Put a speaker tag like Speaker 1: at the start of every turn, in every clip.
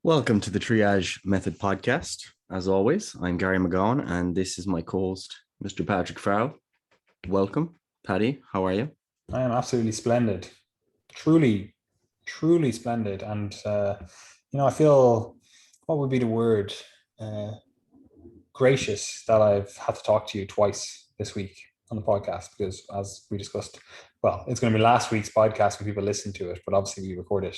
Speaker 1: Welcome to the Triage Method podcast. As always, I'm Gary McGowan, and this is my co-host, Mr. Patrick Farrell. Welcome, Paddy. How are you?
Speaker 2: I am absolutely splendid, truly, truly splendid. And I feel, what would be the word? Uh, Gracious that I've had to talk to you twice this week on the podcast because, as we discussed, well, it's going to be last week's podcast when people listen to it, but obviously we record it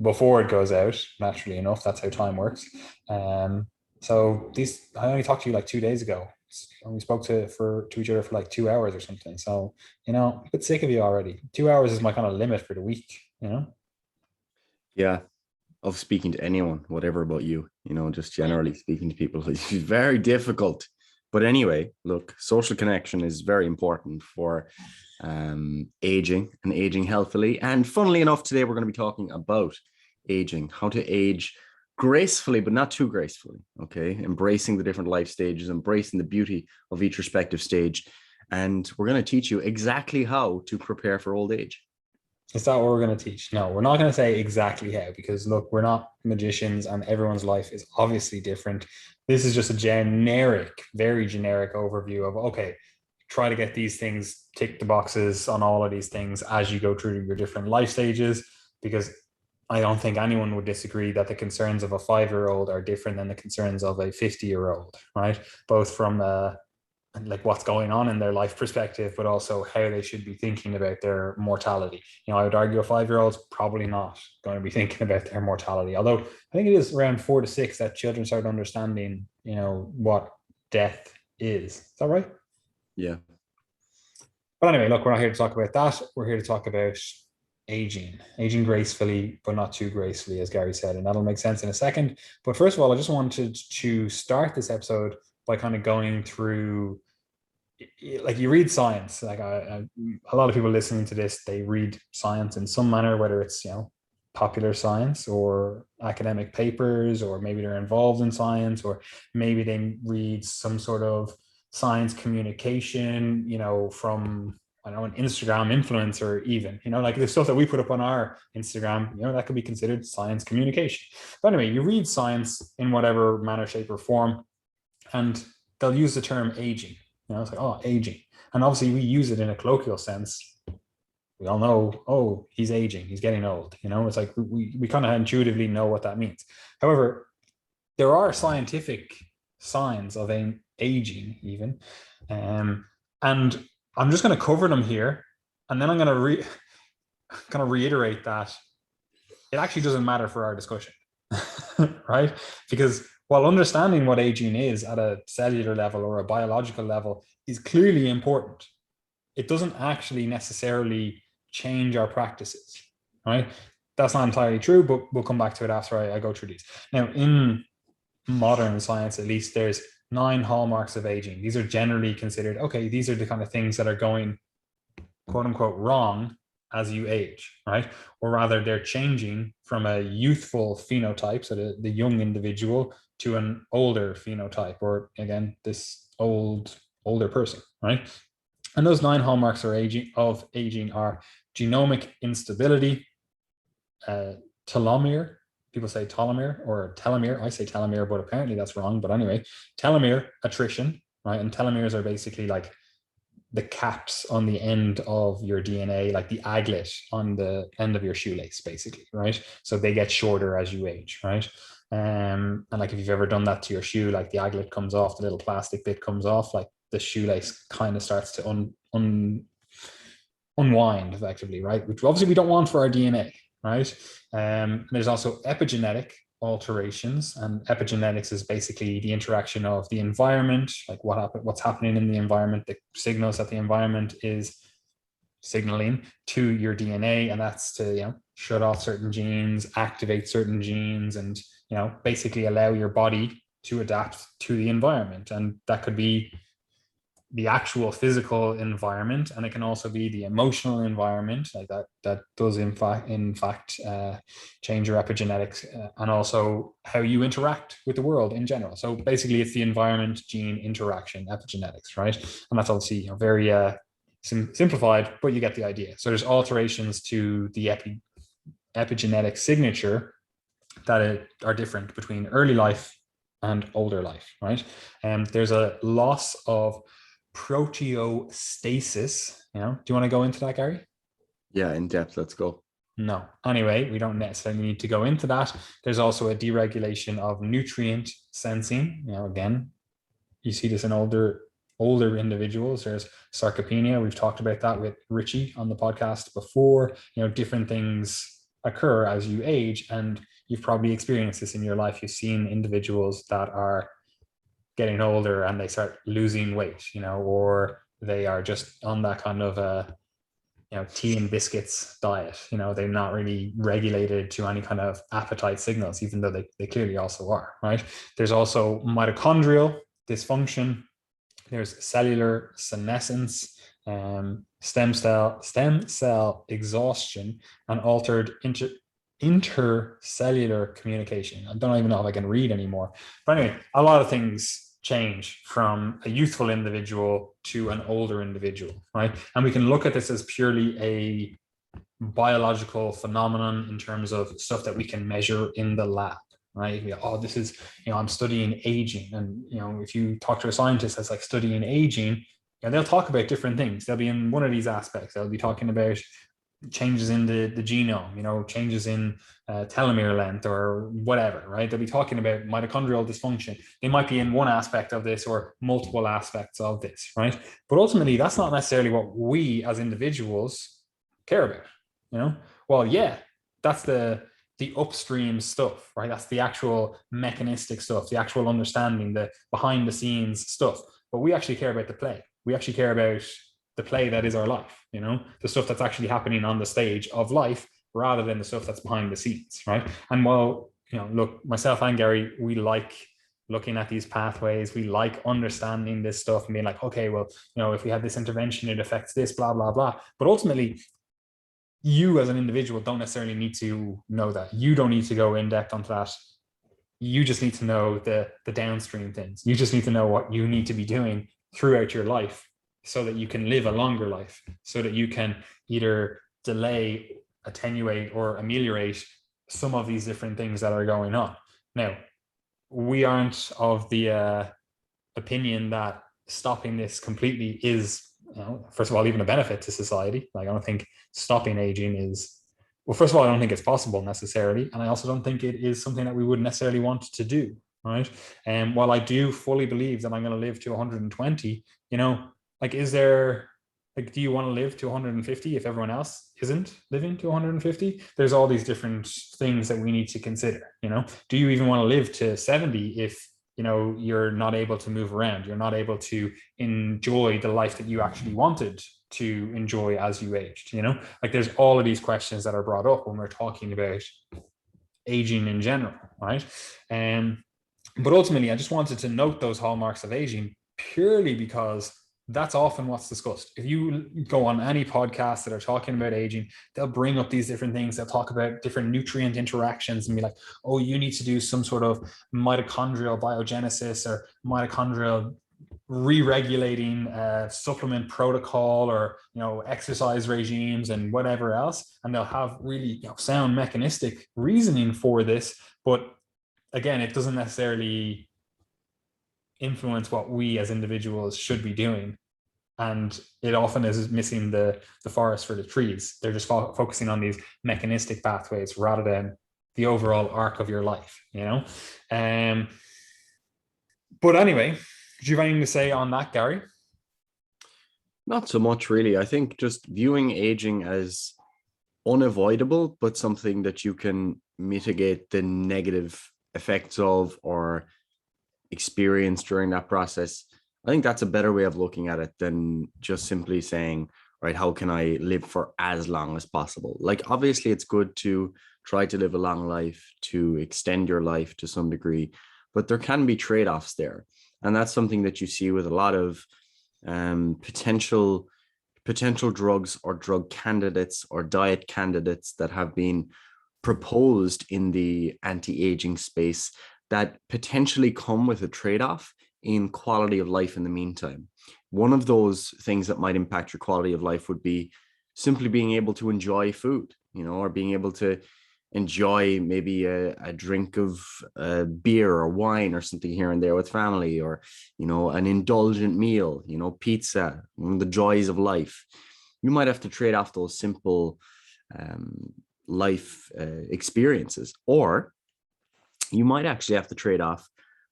Speaker 2: before it goes out. Naturally enough, that's how time works. So I only talked to you like 2 days ago, and we spoke to each other for like 2 hours or something. So a bit sick of you already. 2 hours is my kind of limit for the week.
Speaker 1: Yeah, of speaking to anyone, whatever about you, just generally speaking to people is very difficult. But anyway, look, social connection is very important for aging and aging healthily. And funnily enough, today we're going to be talking about aging, how to age gracefully, but not too gracefully. Okay. Embracing the different life stages, embracing the beauty of each respective stage. And we're going to teach you exactly how to prepare for old age.
Speaker 2: Is that what we're going to teach? No, we're not going to say exactly how, because look, we're not magicians and everyone's life is obviously different. This is just a generic, very generic overview of, okay, try to get these things, tick the boxes on all of these things as you go through your different life stages, because I don't think anyone would disagree that the concerns of a 5-year-old are different than the concerns of a 50-year-old, right? Both from like what's going on in their life perspective, but also how they should be thinking about their mortality. I would argue a 5-year-old's probably not going to be thinking about their mortality. Although I think it is around 4 to 6 that children start understanding, what death is. Is that right?
Speaker 1: Yeah.
Speaker 2: But anyway, look, we're not here to talk about that. We're here to talk about aging gracefully, but not too gracefully, as Gary said, and that'll make sense in a second. But first of all, I just wanted to start this episode by kind of going through, like, you read science, like a lot of people listening to this, they read science in some manner, whether it's popular science or academic papers, or maybe they're involved in science, or maybe they read some sort of science communication, from, I don't know, an Instagram influencer, even, like the stuff that we put up on our Instagram, that could be considered science communication. But anyway, you read science in whatever manner, shape, or form, and they'll use the term aging. It's like, oh, aging. And obviously we use it in a colloquial sense. We all know, oh, he's aging, he's getting old. It's like we kind of intuitively know what that means. However, there are scientific signs of aging even. And I'm just going to cover them here. And then I'm going to reiterate that it actually doesn't matter for our discussion, right? Because while understanding what aging is at a cellular level or a biological level is clearly important, it doesn't actually necessarily change our practices, right? That's not entirely true, but we'll come back to it after I go through these. Now, in modern science, at least, there's 9 hallmarks of aging. These are generally considered, okay, these are the kind of things that are going, quote unquote, wrong as you age, right? Or rather, they're changing from a youthful phenotype, so the young individual, to an older phenotype, or again, this older person, right? And those 9 hallmarks of aging are genomic instability, telomere. People say telomere or telomere. I say telomere, but apparently that's wrong. But anyway, telomere attrition, right? And telomeres are basically like the caps on the end of your DNA, like the aglet on the end of your shoelace, basically, right? So they get shorter as you age, right? And like, if you've ever done that to your shoe, like the aglet comes off, the little plastic bit comes off, like the shoelace kind of starts to unwind effectively, right? Which obviously we don't want for our DNA, right? There's also epigenetic alterations, and epigenetics is basically the interaction of the environment, like what's happening in the environment, the signals that the environment is signaling to your DNA, and that's to shut off certain genes, activate certain genes, and basically allow your body to adapt to the environment. And that could be the actual physical environment, and it can also be the emotional environment, like that does in fact change your epigenetics, and also how you interact with the world in general. So basically it's the environment gene interaction, epigenetics, right? And that's obviously very simplified, but you get the idea. So there's alterations to the epigenetic signature that are different between early life and older life, right? There's a loss of proteostasis. Do you want to go into that, Gary?
Speaker 1: Yeah, in depth. Let's go.
Speaker 2: No. Anyway, we don't necessarily need to go into that. There's also a deregulation of nutrient sensing. Again, you see this in older individuals. There's sarcopenia. We've talked about that with Richie on the podcast before. Different things occur as you age, and you've probably experienced this in your life. You've seen individuals that are getting older and they start losing weight, or they are just on that kind of tea and biscuits diet. They're not really regulated to any kind of appetite signals, even though they clearly also are, right? There's also mitochondrial dysfunction. There's cellular senescence, stem cell exhaustion, and altered intercellular communication. I don't even know if I can read anymore. But anyway, a lot of things change from a youthful individual to an older individual, right? And we can look at this as purely a biological phenomenon in terms of stuff that we can measure in the lab, right? This is, I'm studying aging. And, if you talk to a scientist that's like studying aging, they'll talk about different things. They'll be in one of these aspects. They'll be talking about changes in the genome, changes in telomere length or whatever, right? They'll be talking about mitochondrial dysfunction. They might be in one aspect of this or multiple aspects of this, right? But ultimately, that's not necessarily what we as individuals care about, Well, yeah, that's the upstream stuff, right? That's the actual mechanistic stuff, the actual understanding, the behind the scenes stuff. But we actually care about the play. We actually care about the play that is our life, the stuff that's actually happening on the stage of life rather than the stuff that's behind the scenes, right? And while, look, myself and Gary, we like looking at these pathways, we like understanding this stuff and being like, okay, well, if we have this intervention, it affects this, blah, blah, blah. But ultimately, you as an individual don't necessarily need to know that. You don't need to go in depth onto that. You just need to know the downstream things. You just need to know what you need to be doing throughout your life so that you can live a longer life, so that you can either delay, attenuate, or ameliorate some of these different things that are going on. Now, we aren't of the opinion that stopping this completely is, first of all, even a benefit to society. Like, I don't think stopping aging is, well, first of all, I don't think it's possible necessarily. And I also don't think it is something that we would necessarily want to do, right? And while I do fully believe that I'm going to live to 120, do you want to live to 150 if everyone else isn't living to 150? There's all these different things that we need to consider. Do you even want to live to 70 if you're not able to move around, you're not able to enjoy the life that you actually wanted to enjoy as you aged? There's all of these questions that are brought up when we're talking about aging in general, right? But ultimately, I just wanted to note those hallmarks of aging purely because that's often what's discussed. If you go on any podcast that are talking about aging, they'll bring up these different things. They'll talk about different nutrient interactions and be like, oh, you need to do some sort of mitochondrial biogenesis or mitochondrial re-regulating supplement protocol or exercise regimes and whatever else. And they'll have really sound mechanistic reasoning for this. But again, it doesn't necessarily influence what we as individuals should be doing, and it often is missing the forest for the trees. They're just focusing on these mechanistic pathways rather than the overall arc of your life, but anyway, do you have anything to say on that, Gary?
Speaker 1: Not so much, really. I think just viewing aging as unavoidable, but something that you can mitigate the negative effects of or experience during that process. I think that's a better way of looking at it than just simply saying, right, how can I live for as long as possible? Like, obviously, it's good to try to live a long life, to extend your life to some degree, but there can be trade-offs there. And that's something that you see with a lot of potential drugs or drug candidates or diet candidates that have been proposed in the anti-aging space that potentially come with a trade-off in quality of life in the meantime. One of those things that might impact your quality of life would be simply being able to enjoy food, or being able to enjoy maybe a drink of beer or wine or something here and there with family, or, you know, an indulgent meal, you know, pizza, one of the joys of life. You might have to trade off those simple life experiences, or you might actually have to trade off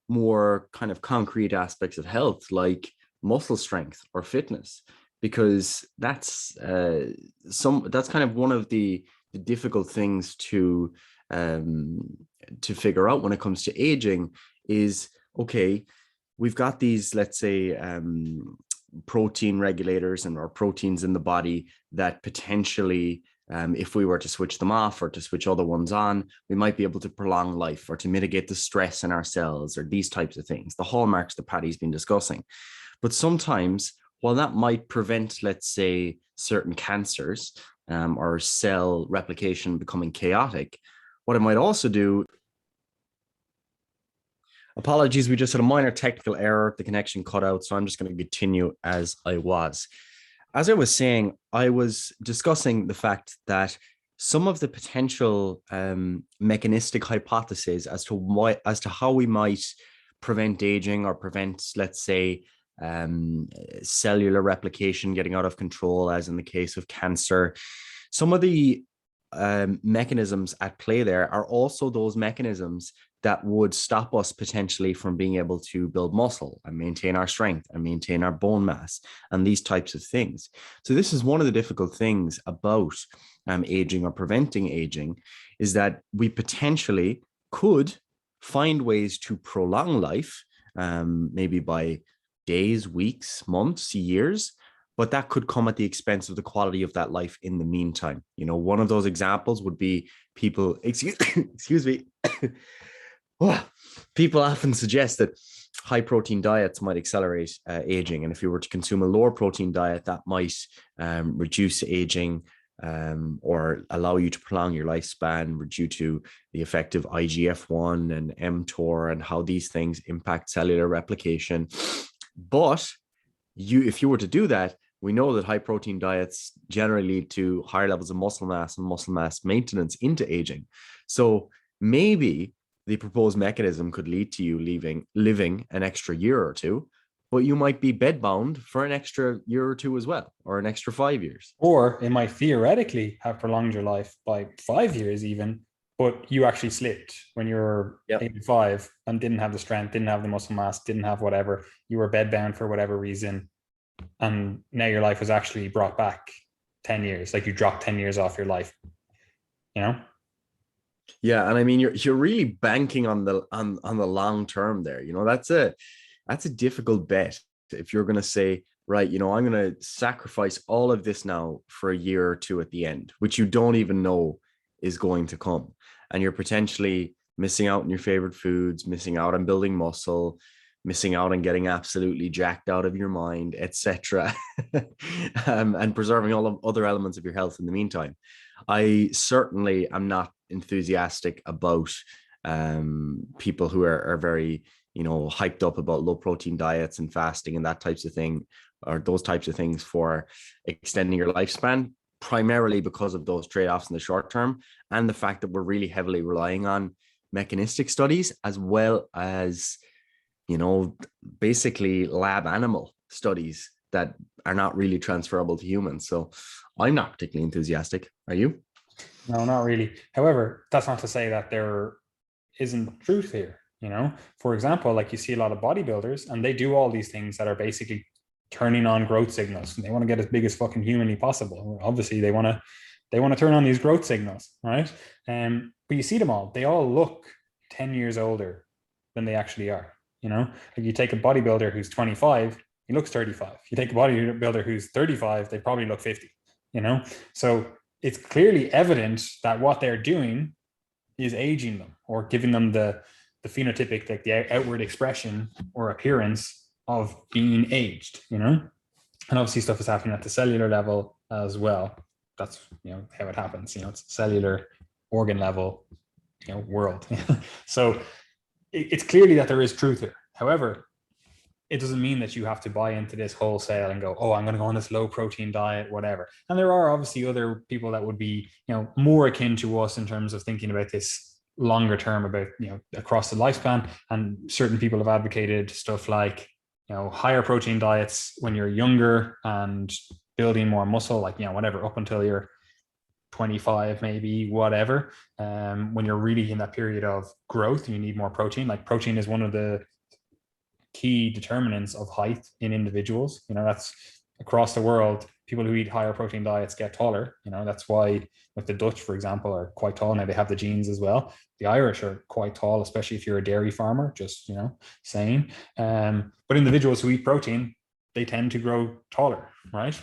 Speaker 1: more kind of concrete aspects of health, like muscle strength or fitness, because that's kind of one of the difficult things to figure out when it comes to aging. Is, okay, we've got these, let's say, protein regulators and or proteins in the body that potentially, if we were to switch them off or to switch other ones on, we might be able to prolong life or to mitigate the stress in our cells, or these types of things, the hallmarks that Patty's been discussing. But sometimes, while that might prevent, let's say, certain cancers or cell replication becoming chaotic, what it might also do... Apologies, we just had a minor technical error. The connection cut out, so I'm just going to continue as I was. As I was saying, I was discussing the fact that some of the potential mechanistic hypotheses as to how we might prevent aging or prevent, let's say, cellular replication getting out of control, as in the case of cancer. Some of the mechanisms at play there are also those mechanisms that would stop us potentially from being able to build muscle and maintain our strength and maintain our bone mass and these types of things. So this is one of the difficult things about aging or preventing aging, is that we potentially could find ways to prolong life, maybe by days, weeks, months, years, but that could come at the expense of the quality of that life in the meantime. You know, one of those examples would be people, excuse me, people often suggest that high protein diets might accelerate aging. And if you were to consume a lower protein diet, that might reduce aging or allow you to prolong your lifespan due to the effect of IGF-1 and mTOR and how these things impact cellular replication. But if you were to do that, we know that high protein diets generally lead to higher levels of muscle mass and muscle mass maintenance into aging. So maybe the proposed mechanism could lead to you living an extra year or two, but you might be bedbound for an extra year or two as well, or an extra 5 years.
Speaker 2: Or it might theoretically have prolonged your life by 5 years even, but you actually slipped when you were 85 and didn't have the strength, didn't have the muscle mass, didn't have whatever. You were bedbound for whatever reason. And now your life was actually brought back 10 years, like you dropped 10 years off your life, you know?
Speaker 1: Yeah, and I mean, you're really banking on the long term there. You know, that's a difficult bet. If you're going to say, right, you know, I'm going to sacrifice all of this now for a year or two at the end, which you don't even know is going to come, and you're potentially missing out on your favorite foods, missing out on building muscle, missing out on getting absolutely jacked out of your mind, etc., and preserving all of other elements of your health in the meantime. I certainly am not enthusiastic about people who are very, you know, hyped up about low protein diets and fasting and that types of thing, or those types of things for extending your lifespan, primarily because of those trade-offs in the short term and the fact that we're really heavily relying on mechanistic studies as well as, you know, basically lab animal studies that are not really transferable to humans. So I'm not particularly enthusiastic. Are you?
Speaker 2: No, not really. However, that's not to say that there isn't truth here. You know, for example, like you see a lot of bodybuilders and they do all these things that are basically turning on growth signals, and they want to get as big as fucking humanly possible. Obviously, they want to turn on these growth signals, right? But you see them all; they all look 10 years older than they actually are. You know, like you take a bodybuilder who's 25, he looks 35. You take a bodybuilder who's 35, they probably look 50. You know, so it's clearly evident that what they're doing is aging them or giving them the phenotypic, like the outward expression or appearance of being aged, you know? And obviously stuff is happening at the cellular level as well. That's, you know, how it happens, you know, it's cellular organ level, world. So it's clearly that there is truth here. However, it doesn't mean that you have to buy into this wholesale and go, oh, I'm going to go on this low protein diet, whatever. And there are obviously other people that would be, more akin to us in terms of thinking about this longer term, about, across the lifespan. And certain people have advocated stuff like, higher protein diets when you're younger and building more muscle, like, whatever, up until you're 25, maybe, whatever. When you're really in that period of growth, you need more protein. Like, protein is one of the key determinants of height in individuals. That's across the world. People who eat higher protein diets get taller. That's why, with the Dutch, for example, are quite tall. Now they have the genes as well. The Irish are quite tall, especially if you're a dairy farmer, just, saying. But individuals who eat protein, they tend to grow taller, right?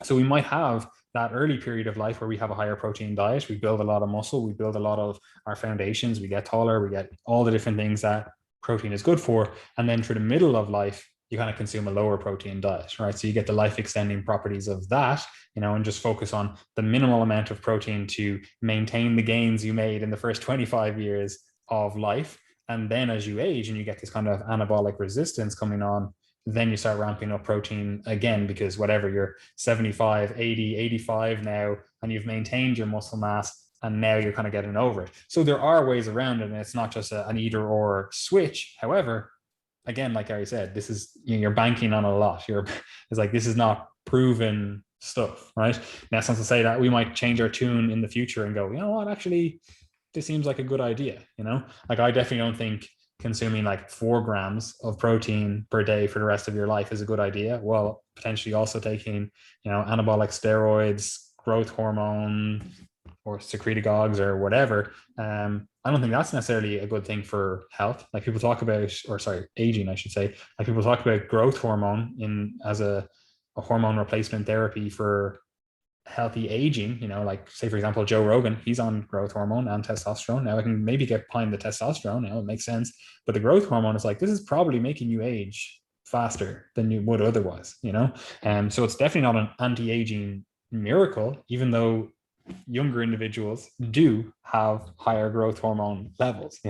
Speaker 2: So we might have that early period of life where we have a higher protein diet, we build a lot of muscle, we build a lot of our foundations, we get taller, we get all the different things that protein is good for. And then for the middle of life, you kind of consume a lower protein diet, right? So you get the life extending properties of that, and just focus on the minimal amount of protein to maintain the gains you made in the first 25 years of life. And then as you age and you get this kind of anabolic resistance coming on, then you start ramping up protein again, because whatever, you're 75, 80, 85 now, and you've maintained your muscle mass, and now you're kind of getting over it. So there are ways around it, and it's not just an either or switch. However, again, like Gary said, this is, you're banking on a lot. It's like, this is not proven stuff, right? That's not to say that we might change our tune in the future and go, you know what, actually, this seems like a good idea. Like, I definitely don't think consuming like 4 grams of protein per day for the rest of your life is a good idea, while potentially also taking, anabolic steroids, growth hormone, or secretagogues or whatever. I don't think that's necessarily a good thing for health. Like, people talk about, aging, I should say. Like, people talk about growth hormone as a hormone replacement therapy for healthy aging. Like, say, for example, Joe Rogan, he's on growth hormone and testosterone. Now I can maybe get behind the testosterone, it makes sense, but the growth hormone is like, this is probably making you age faster than you would otherwise. So it's definitely not an anti-aging miracle, even though younger individuals do have higher growth hormone levels.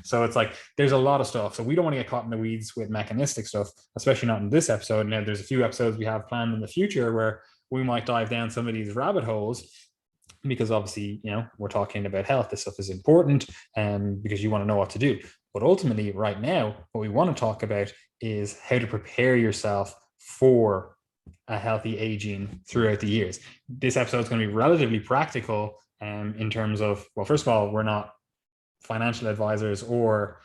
Speaker 2: So it's like, there's a lot of stuff. So we don't want to get caught in the weeds with mechanistic stuff, especially not in this episode. Now there's a few episodes we have planned in the future where we might dive down some of these rabbit holes, because obviously, we're talking about health. This stuff is important, and because you want to know what to do. But ultimately, right now, what we want to talk about is how to prepare yourself for a healthy aging throughout the years. This episode is going to be relatively practical, in terms of, well, first of all, we're not financial advisors or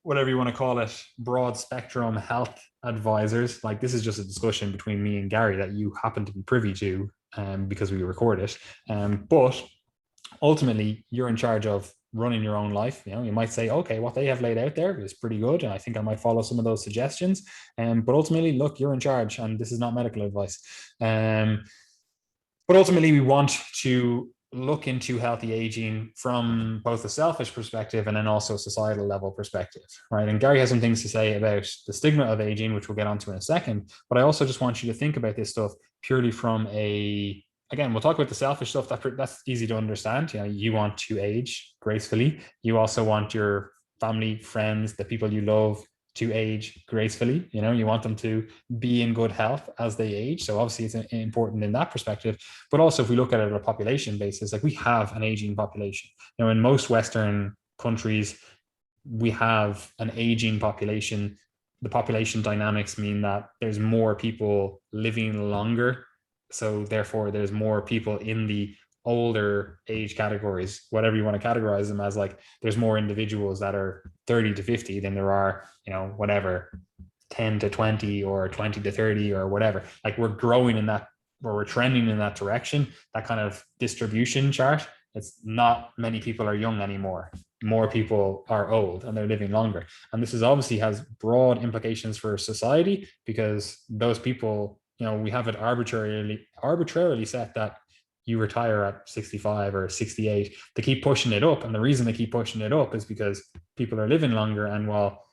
Speaker 2: whatever you want to call it, broad spectrum health advisors. Like, this is just a discussion between me and Gary that you happen to be privy to, because we record it. But ultimately, you're in charge of running your own life. You might say, okay, what they have laid out there is pretty good, and I think I might follow some of those suggestions. But ultimately, look, you're in charge, and this is not medical advice. But ultimately, we want to look into healthy aging from both a selfish perspective and then also a societal level perspective, right? And Gary has some things to say about the stigma of aging, which we'll get onto in a second. But I also just want you to think about this stuff purely from again, we'll talk about the selfish stuff. That's easy to understand. You want to age gracefully. You also want your family, friends, the people you love to age gracefully. You want them to be in good health as they age. So obviously it's important in that perspective. But also, if we look at it on a population basis, like, we have an aging population. In most Western countries, we have an aging population. The population dynamics mean that there's more people living longer. So therefore, there's more people in the older age categories, whatever you want to categorize them as. Like, there's more individuals that are 30 to 50 than there are, whatever, 10 to 20 or 20 to 30 or whatever. Like, we're growing in that, or we're trending in that direction, that kind of distribution chart. It's not many people are young anymore. More people are old and they're living longer. And this obviously has broad implications for society, because those people, we have it arbitrarily set that you retire at 65 or 68. They keep pushing it up. And the reason they keep pushing it up is because people are living longer. And while,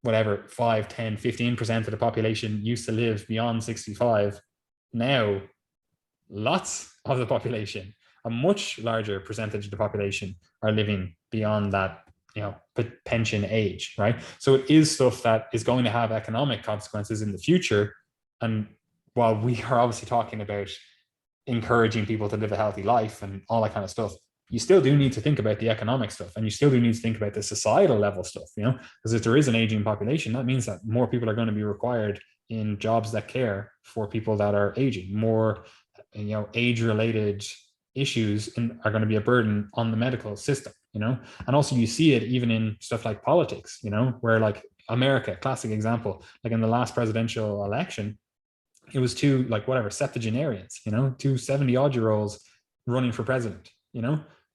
Speaker 2: whatever, 5, 10, 15% of the population used to live beyond 65, now lots of the population, a much larger percentage of the population, are living beyond that pension age, right? So it is stuff that is going to have economic consequences in the future. And while we are obviously talking about encouraging people to live a healthy life and all that kind of stuff, you still do need to think about the economic stuff, and you still do need to think about the societal level stuff, because if there is an aging population, that means that more people are going to be required in jobs that care for people that are aging. More, age-related issues are going to be a burden on the medical system, and also you see it even in stuff like politics, where like America, classic example, like in the last presidential election, it was two septuagenarians, two 70-odd-year-olds running for president,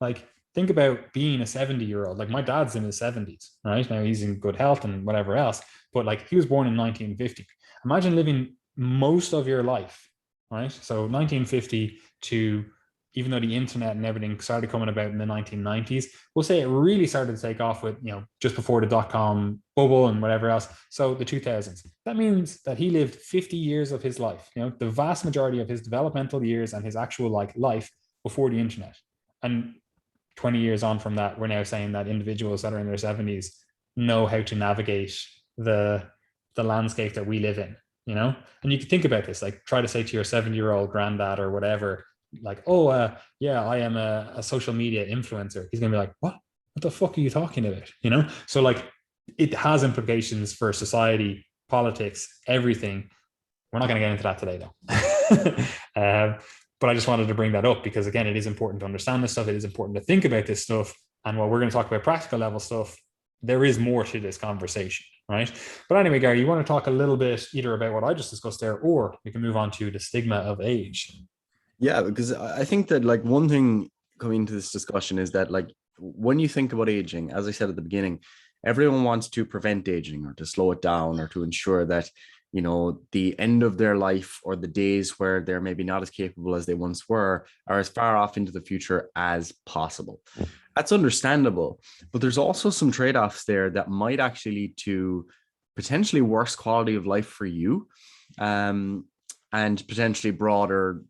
Speaker 2: like think about being a 70-year-old. Like my dad's in his 70s, right? Now he's in good health and whatever else, but like he was born in 1950. Imagine living most of your life, right? So 1950 to, even though the internet and everything started coming about in the 1990s, we'll say it really started to take off with, just before the dot-com bubble and whatever else. So the 2000s. That means that he lived 50 years of his life, the vast majority of his developmental years and his actual life before the internet. And 20 years on from that, we're now saying that individuals that are in their 70s know how to navigate the landscape that we live in, And you can think about this, like try to say to your 70-year-old granddad or whatever, like, yeah, I am a social media influencer. He's gonna be like, what the fuck are you talking about? So like it has implications for society, politics, everything. We're not going to get into that today though. But I just wanted to bring that up because again, it is important to understand this stuff. It is important to think about this stuff. And while we're going to talk about practical level stuff, there is more to this conversation, right? But anyway, Gary, you want to talk a little bit either about what I just discussed there, or we can move on to the stigma of age.
Speaker 1: Yeah, because I think that like one thing coming into this discussion is that like when you think about aging, as I said at the beginning, everyone wants to prevent aging or to slow it down or to ensure that, the end of their life or the days where they're maybe not as capable as they once were are as far off into the future as possible. That's understandable, but there's also some trade-offs there that might actually lead to potentially worse quality of life for you, and potentially broader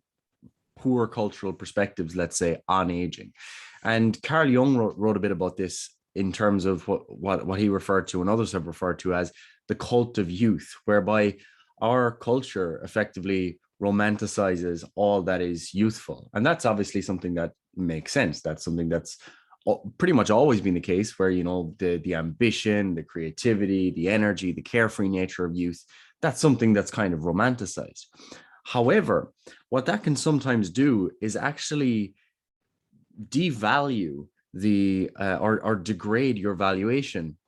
Speaker 1: poor cultural perspectives, let's say, on aging. And Carl Jung wrote a bit about this in terms of what he referred to and others have referred to as the cult of youth, whereby our culture effectively romanticizes all that is youthful. And that's obviously something that makes sense. That's something that's pretty much always been the case, where, the ambition, the creativity, the energy, the carefree nature of youth, that's something that's kind of romanticized. However, what that can sometimes do is actually devalue or degrade your valuation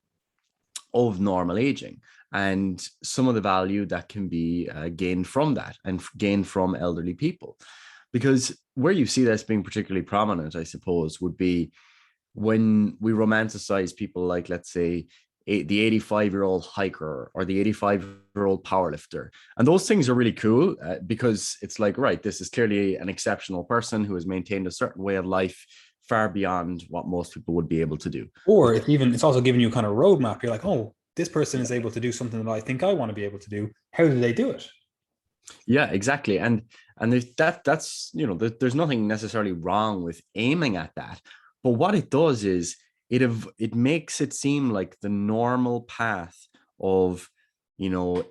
Speaker 1: of normal aging and some of the value that can be gained from that and gained from elderly people. Because where you see this being particularly prominent, I suppose, would be when we romanticize people like, let's say, the 85-year-old hiker or the 85-year-old powerlifter. And those things are really cool because it's like, right, this is clearly an exceptional person who has maintained a certain way of life far beyond what most people would be able to do.
Speaker 2: Or it's also giving you kind of roadmap. You're like, oh, this person is able to do something that I think I want to be able to do. How do they do it?
Speaker 1: Yeah, exactly. And that's, there's nothing necessarily wrong with aiming at that. But what it does is it makes it seem like the normal path of,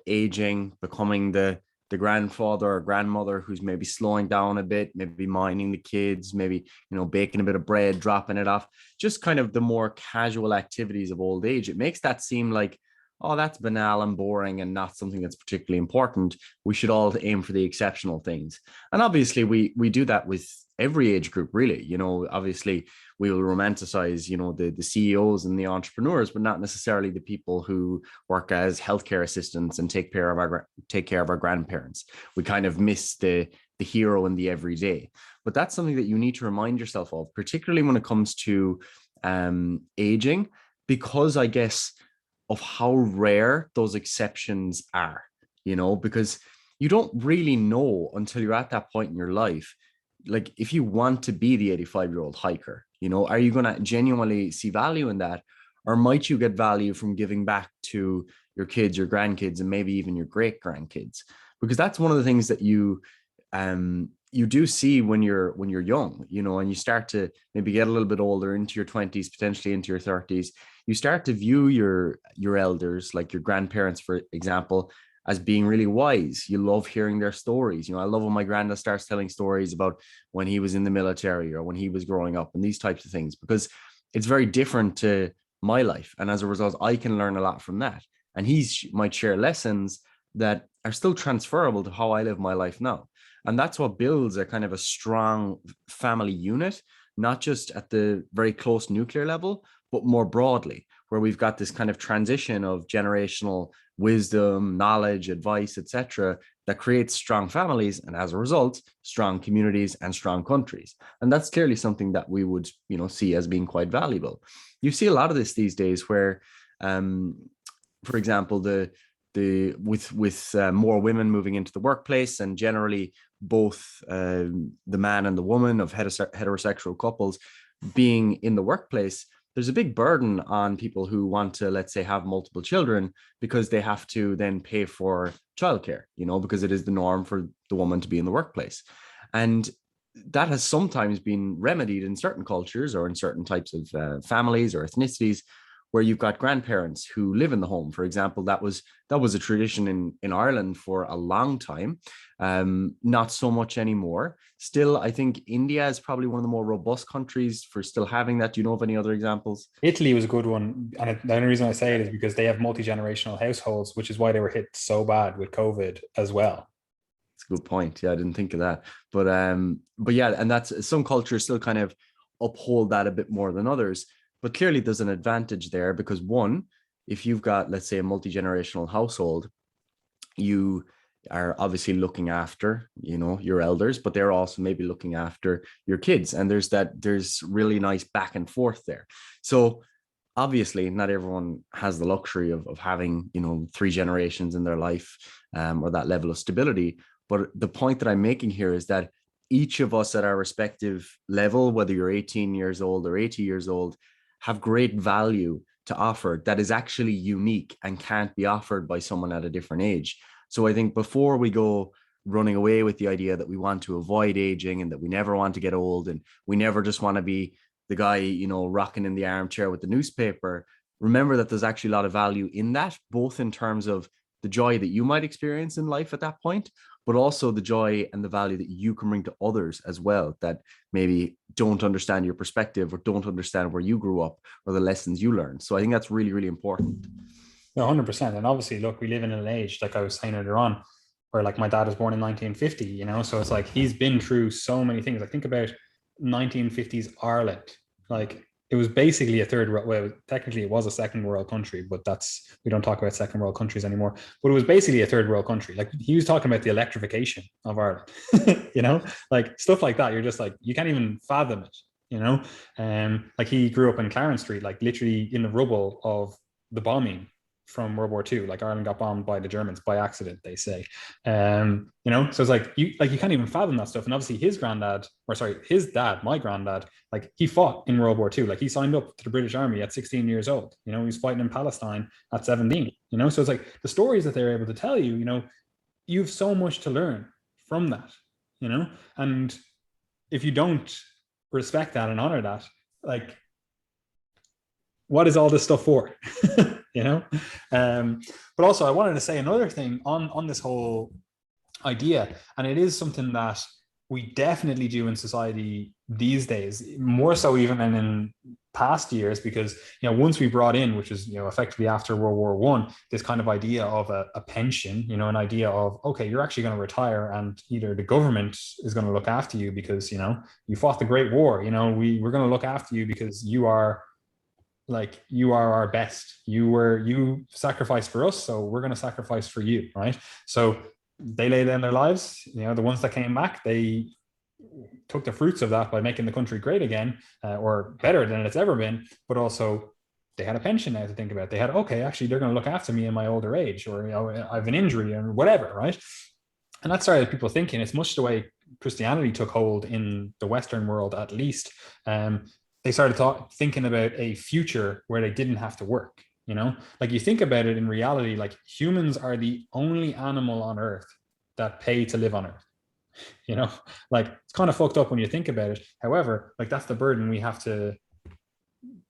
Speaker 1: aging, becoming the grandfather or grandmother who's maybe slowing down a bit, maybe minding the kids, maybe, baking a bit of bread, dropping it off, just kind of the more casual activities of old age. It makes that seem like, oh, that's banal and boring and not something that's particularly important. We should all aim for the exceptional things. And obviously we do that with every age group, really. Obviously we will romanticize, the CEOs and the entrepreneurs, but not necessarily the people who work as healthcare assistants and take care of our grandparents. We kind of miss the hero in the everyday. But that's something that you need to remind yourself of, particularly when it comes to aging, because I guess of how rare those exceptions are, because you don't really know until you're at that point in your life, like if you want to be the 85-year-old hiker, are you going to genuinely see value in that? Or might you get value from giving back to your kids, your grandkids, and maybe even your great grandkids? Because that's one of the things that you you do see when you're young, you know, and you start to maybe get a little bit older into your 20s, potentially into your 30s, you start to view your elders, like your grandparents, for example, as being really wise. You love hearing their stories. You know, I love when my granddad starts telling stories about when he was in the military or when he was growing up and these types of things, because it's very different to my life. And as a result, I can learn a lot from that. And he might share lessons that are still transferable to how I live my life now. And that's what builds a kind of a strong family unit, not just at the very close nuclear level, but more broadly, where we've got this kind of transition of generational wisdom, knowledge, advice, etc., that creates strong families, and as a result, strong communities and strong countries. And that's clearly something that we would, you know, see as being quite valuable. You see a lot of this these days, where, for example, with more women moving into the workplace, and generally both the man and the woman of heterosexual couples being in the workplace, there's a big burden on people who want to, let's say, have multiple children, because they have to then pay for childcare, you know, because it is the norm for the woman to be in the workplace. And that has sometimes been remedied in certain cultures or in certain types of families or ethnicities, where you've got grandparents who live in the home. For example, that was a tradition in Ireland for a long time. Not so much anymore. Still, I think India is probably one of the more robust countries for still having that. Do you know of any other examples?
Speaker 2: Italy was a good one, and the only reason I say it is because they have multi-generational households, which is why they were hit so bad with COVID as well.
Speaker 1: It's a good point. Yeah, I didn't think of that. But yeah, and that's, some cultures still kind of uphold that a bit more than others. But clearly there's an advantage there, because one, if you've got, let's say, a multi-generational household, you are obviously looking after, you know, your elders, but they're also maybe looking after your kids. And there's really nice back and forth there. So obviously not everyone has the luxury of having, you know, three generations in their life, or that level of stability. But the point that I'm making here is that each of us at our respective level, whether you're 18 years old or 80 years old, have great value to offer that is actually unique and can't be offered by someone at a different age. So I think before we go running away with the idea that we want to avoid aging and that we never want to get old and we never just want to be the guy, you know, rocking in the armchair with the newspaper, remember that there's actually a lot of value in that, both in terms of the joy that you might experience in life at that point, but also the joy and the value that you can bring to others as well, that maybe don't understand your perspective or don't understand where you grew up or the lessons you learned. So I think that's really, really important.
Speaker 2: No, 100%. And obviously, look, we live in an age, like I was saying earlier on, where like my dad was born in 1950, you know, so it's like he's been through so many things. I think about 1950s Ireland, like it was basically a third world, well, technically it was a second world country, but that's, we don't talk about second world countries anymore, but it was basically a third world country. Like he was talking about the electrification of Ireland, you know, like stuff like that. You're just like, you can't even fathom it, you know. Like he grew up in Clarence Street, like literally in the rubble of the bombing from World War II. Like Ireland got bombed by the Germans by accident, they say. You know, so it's like you can't even fathom that stuff. And obviously his dad, my granddad, like he fought in World War II. Like he signed up to the British Army at 16 years old. You know, he was fighting in Palestine at 17. You know, so it's like the stories that they're able to tell you, you know, you have so much to learn from that, you know. And if you don't respect that and honor that, like, what is all this stuff for? You know. But also I wanted to say another thing on this whole idea, and it is something that we definitely do in society these days, more so even than in past years, because, you know, once we brought in, which is, you know, effectively after World War I, this kind of idea of a pension, you know, an idea of, okay, you're actually going to retire and either the government is going to look after you because, you know, you fought the Great War, you know, we're going to look after you because you are our best. You sacrificed for us, so we're going to sacrifice for you, right? So they laid down their lives. You know, the ones that came back, they took the fruits of that by making the country great again, or better than it's ever been. But also, they had a pension now to think about. They had, okay, actually, they're going to look after me in my older age, or, you know, I have an injury or whatever, right? And that started people thinking. It's much the way Christianity took hold in the Western world, at least. They started thinking about a future where they didn't have to work, you know. Like, you think about it, in reality, like humans are the only animal on earth that pay to live on earth. You know, like it's kind of fucked up when you think about it. However, like that's the burden we have to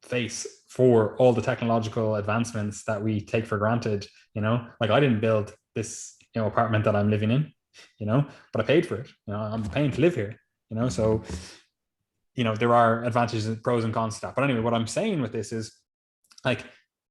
Speaker 2: face for all the technological advancements that we take for granted. You know, like I didn't build this, you know, apartment that I'm living in, you know, but I paid for it. You know, I'm paying to live here, you know, so, you know, there are advantages and pros and cons to that. But anyway, what I'm saying with this is like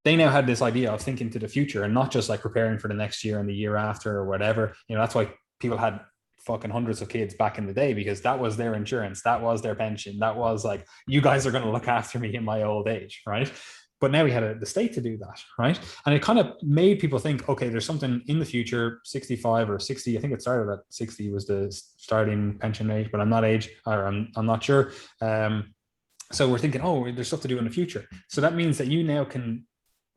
Speaker 2: they now had this idea of thinking to the future and not just like preparing for the next year and the year after or whatever. You know, that's why people had fucking hundreds of kids back in the day, because that was their insurance, that was their pension, that was like, you guys are going to look after me in my old age, right? But now we had the state to do that, right? And it kind of made people think, okay, there's something in the future, 65 or 60. I think it started at 60 was the starting pension age, but I'm not sure. So we're thinking, oh, there's stuff to do in the future. So that means that you now can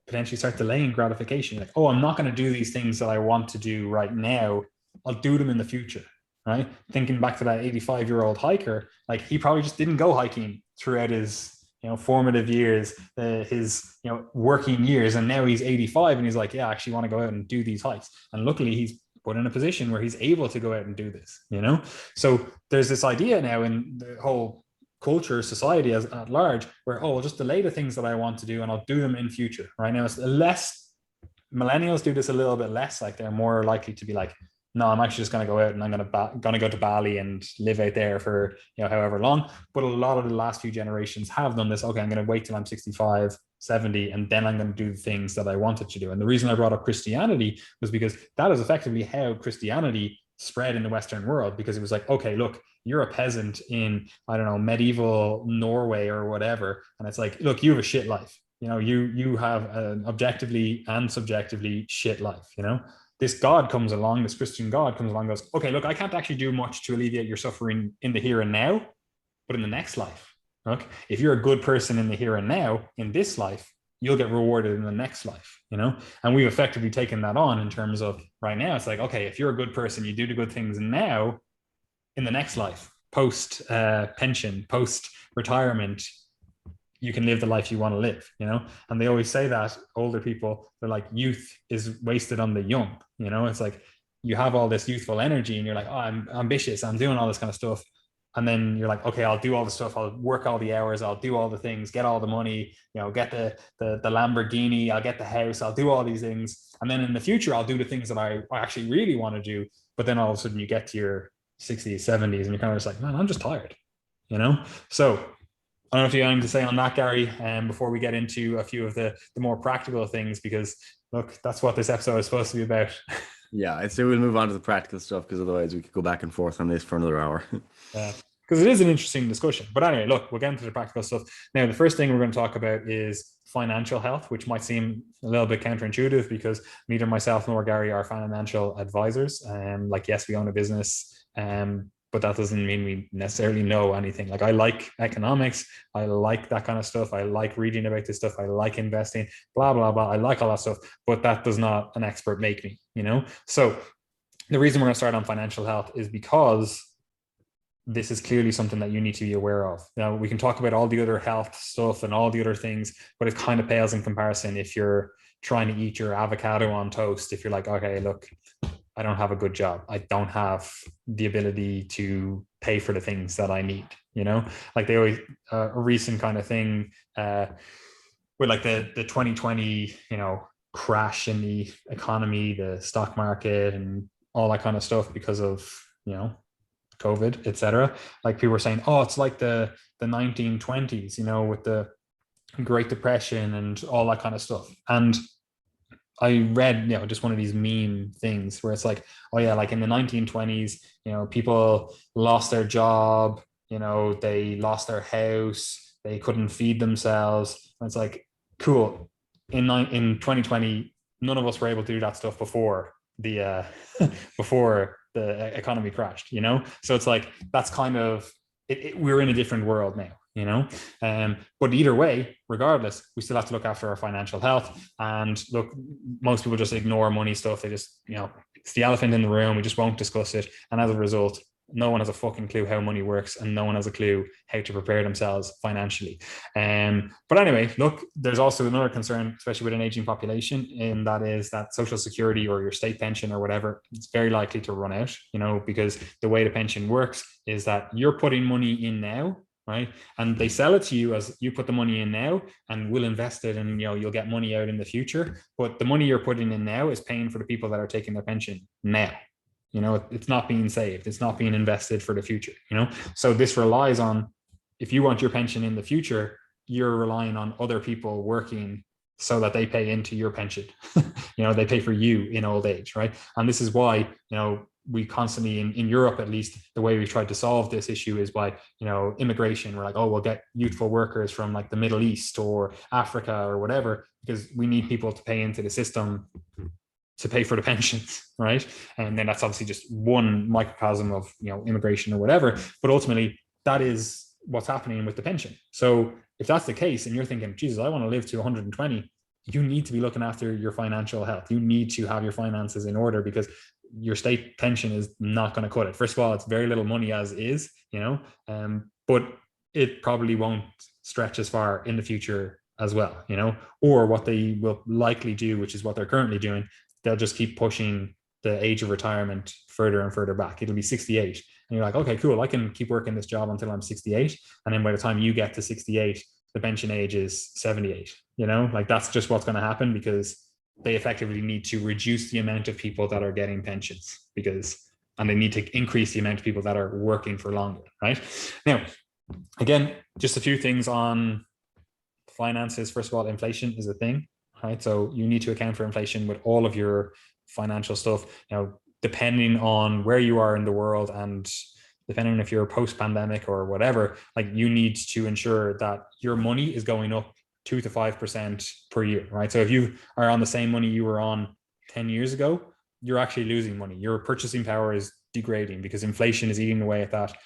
Speaker 2: potentially start delaying gratification. Like, oh, I'm not going to do these things that I want to do right now. I'll do them in the future, right? Thinking back to that 85-year-old hiker, like he probably just didn't go hiking throughout his, you know, formative years, his, you know, working years. And now he's 85 and he's like, yeah, I actually want to go out and do these hikes. And luckily he's put in a position where he's able to go out and do this, you know? So there's this idea now in the whole culture, society as at large, where, oh, I'll just delay the things that I want to do and I'll do them in future. Right now, it's less, millennials do this a little bit less. Like they're more likely to be like, no, I'm actually just going to go out and I'm going to go to Bali and live out there for, you know, however long. But a lot of the last few generations have done this. Okay, I'm going to wait till I'm 65, 70, and then I'm going to do the things that I wanted to do. And the reason I brought up Christianity was because that is effectively how Christianity spread in the Western world, because it was like, okay, look, you're a peasant in, I don't know, medieval Norway or whatever. And it's like, look, you have a shit life. You know, you have an objectively and subjectively shit life, you know? This God comes along, this Christian God comes along and goes, okay, look, I can't actually do much to alleviate your suffering in the here and now, but in the next life. Look, if you're a good person in the here and now, in this life, you'll get rewarded in the next life, you know? And we've effectively taken that on in terms of right now, it's like, okay, if you're a good person, you do the good things now, in the next life, post pension, post retirement, you can live the life you want to live, you know? And they always say that older people, they're like, youth is wasted on the young, you know? It's like, you have all this youthful energy and you're like, oh, I'm ambitious, I'm doing all this kind of stuff. And then you're like, okay, I'll do all the stuff. I'll work all the hours. I'll do all the things, get all the money, you know, get the Lamborghini, I'll get the house, I'll do all these things. And then in the future, I'll do the things that I actually really want to do. But then all of a sudden you get to your 60s, 70s, and you're kind of just like, man, I'm just tired, you know? So I don't know if you have anything to say on that, Gary, before we get into a few of the more practical things, because look, that's what this episode is supposed to be about.
Speaker 1: Yeah, I'd say we'll move on to the practical stuff, because otherwise we could go back and forth on this for another hour.
Speaker 2: Yeah, because it is an interesting discussion. But anyway, look, we'll get into the practical stuff. Now, the first thing we're going to talk about is financial health, which might seem a little bit counterintuitive because neither myself nor Gary are financial advisors. Like, yes, we own a business, but that doesn't mean we necessarily know anything. Like, I like economics. I like that kind of stuff. I like reading about this stuff. I like investing, blah, blah, blah. I like all that stuff, but that does not an expert make me, you know? So the reason we're going to start on financial health is because this is clearly something that you need to be aware of. Now, we can talk about all the other health stuff and all the other things, but it kind of pales in comparison if you're trying to eat your avocado on toast. If you're like, okay, look, I don't have a good job. I don't have the ability to pay for the things that I need, you know? Like they always, a recent kind of thing with like the 2020, you know, crash in the economy, the stock market and all that kind of stuff because of, you know, COVID, etc. Like people were saying, oh, it's like the 1920s, you know, with the Great Depression and all that kind of stuff. And I read, you know, just one of these meme things where it's like, oh yeah, like in the 1920s, you know, people lost their job, you know, they lost their house, they couldn't feed themselves. And it's like, cool. In 2020, none of us were able to do that stuff before the before the economy crashed, you know? So it's like, that's kind of, we're in a different world now, you know? But either way, regardless, we still have to look after our financial health. And look, most people just ignore money stuff. They just, you know, it's the elephant in the room. We just won't discuss it. And as a result, no one has a fucking clue how money works, and no one has a clue how to prepare themselves financially. But anyway, look, there's also another concern, especially with an aging population, and that is that social security or your state pension or whatever, it's very likely to run out, because the way the pension works is that you're putting money in now, right? And they sell it to you as you put the money in now and we'll invest it, and you'll get money out in the future. But the money you're putting in now is paying for the people that are taking their pension now. It's not being saved. It's not being invested for the future, So this relies on, if you want your pension in the future, you're relying on other people working so that they pay into your pension. They pay for you in old age, right? And this is why, we constantly in Europe, at least, the way we've tried to solve this issue is by, immigration. We're like, oh, we'll get youthful workers from like the Middle East or Africa or whatever, because we need people to pay into the system to pay for the pensions, right? And then that's obviously just one microcosm of, immigration or whatever. But ultimately, that is what's happening with the pension. So if that's the case, and you're thinking, Jesus, I want to live to 120, you need to be looking after your financial health. You need to have your finances in order, because your state pension is not going to cut it. First of all, it's very little money as is, but it probably won't stretch as far in the future as well, or what they will likely do, which is what they're currently doing, they'll just keep pushing the age of retirement further and further back. It'll be 68. And you're like, okay, cool, I can keep working this job until I'm 68. And then by the time you get to 68, the pension age is 78. Like that's just what's going to happen, because they effectively need to reduce the amount of people that are getting pensions, and they need to increase the amount of people that are working for longer, right? Now, again, just a few things on finances. First of all, inflation is a thing, right? So you need to account for inflation with all of your financial stuff. Depending on where you are in the world, and depending on if you're post-pandemic or whatever, like you need to ensure that your money is going up 2 to 5% per year, right? So if you are on the same money you were on 10 years ago, you're actually losing money. Your purchasing power is degrading because inflation is eating away at that,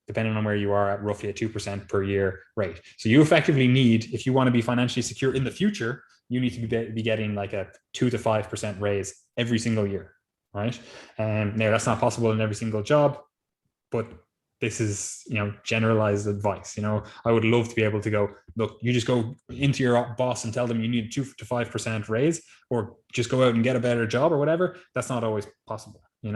Speaker 2: depending on where you are, at roughly a 2% per year rate. So you effectively need, if you want to be financially secure in the future, you need to be getting like a 2 to 5% raise every single year, right? Now that's not possible in every single job, but this is, generalized advice. I would love to be able to go, look, you just go into your boss and tell them you need a 2 to 5% raise, or just go out and get a better job or whatever. That's not always possible. You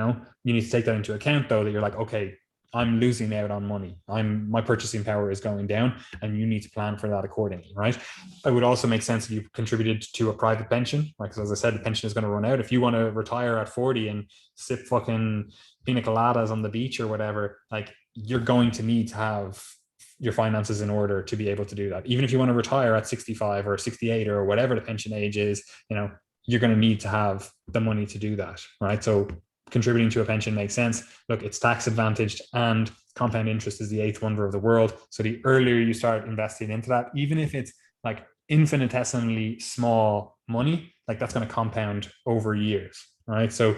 Speaker 2: need to take that into account, though, that you're like, okay, I'm losing out on money. My purchasing power is going down, and you need to plan for that accordingly, right? It would also make sense if you contributed to a private pension, right? Because as I said, the pension is going to run out. If you want to retire at 40 and sip fucking pina coladas on the beach or whatever, like you're going to need to have your finances in order to be able to do that. Even if you want to retire at 65 or 68 or whatever the pension age is, you're going to need to have the money to do that, right? So contributing to a pension makes sense. Look, it's tax advantaged, and compound interest is the eighth wonder of the world. So the earlier you start investing into that, even if it's like infinitesimally small money, like that's going to compound over years, right? So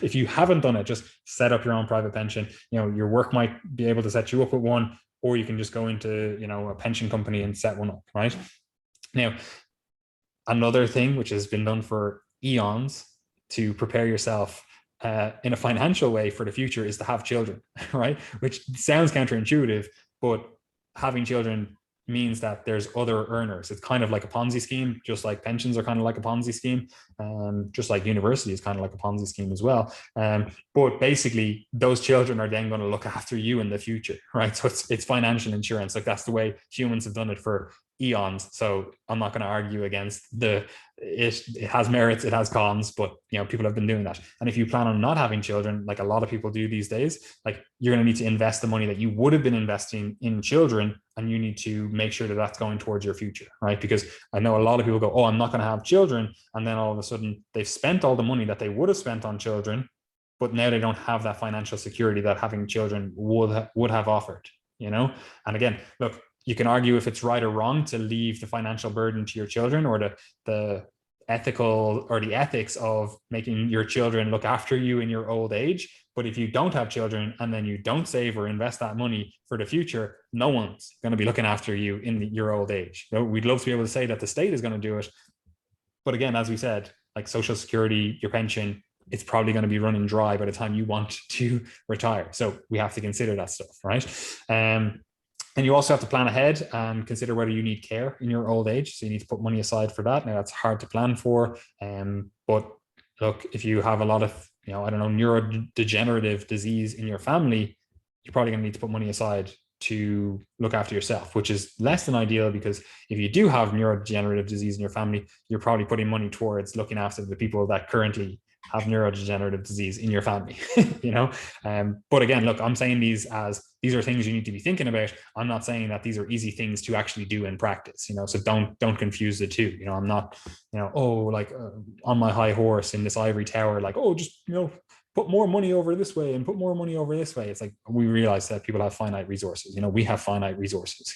Speaker 2: if you haven't done it, just set up your own private pension. Your work might be able to set you up with one, or you can just go into, a pension company and set one up, right? Now, another thing which has been done for eons to prepare yourself in a financial way for the future is to have children, right? Which sounds counterintuitive, but having children means that there's other earners. It's kind of like a Ponzi scheme, just like pensions are kind of like a Ponzi scheme, just like university is kind of like a Ponzi scheme as well. But basically, those children are then going to look after you in the future, right? So it's financial insurance. Like that's the way humans have done it for eons. So I'm not going to argue against it has merits, it has cons, but people have been doing that. And if you plan on not having children, like a lot of people do these days, like you're going to need to invest the money that you would have been investing in children, and you need to make sure that that's going towards your future, right? Because I know a lot of people go, oh, I'm not going to have children, and then all of a sudden they've spent all the money that they would have spent on children, but now they don't have that financial security that having children would have offered, And again, look, you can argue if it's right or wrong to leave the financial burden to your children, or the ethical or the ethics of making your children look after you in your old age. But if you don't have children and then you don't save or invest that money for the future, no one's going to be looking after you in your old age. We'd love to be able to say that the state is going to do it. But again, as we said, like Social Security, your pension, it's probably going to be running dry by the time you want to retire. So we have to consider that stuff, right? And you also have to plan ahead and consider whether you need care in your old age. So you need to put money aside for that. Now that's hard to plan for. But look, if you have a lot of, I don't know, neurodegenerative disease in your family, you're probably going to need to put money aside to look after yourself, which is less than ideal, because if you do have neurodegenerative disease in your family, you're probably putting money towards looking after the people that currently have neurodegenerative disease in your family, But again, look, I'm saying these are things you need to be thinking about. I'm not saying that these are easy things to actually do in practice, so don't confuse the two. I'm not, on my high horse in this ivory tower, like, just, put more money over this way and put more money over this way. It's like, we realize that people have finite resources, we have finite resources,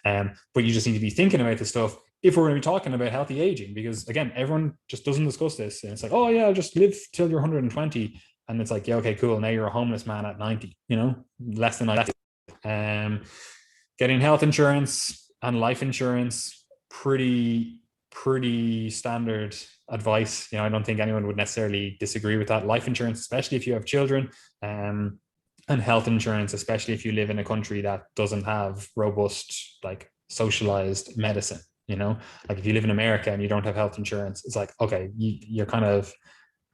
Speaker 2: but you just need to be thinking about this stuff if we're going to be talking about healthy aging, because again, everyone just doesn't discuss this. And it's like, oh yeah, just live till you're 120. And it's like, yeah, okay, cool. Now you're a homeless man at 90, less than that. Getting health insurance and life insurance, pretty standard advice. I don't think anyone would necessarily disagree with that. Life insurance, especially if you have children, and health insurance, especially if you live in a country that doesn't have robust, like, socialized medicine. Like if you live in America and you don't have health insurance, it's like, okay, you're kind of,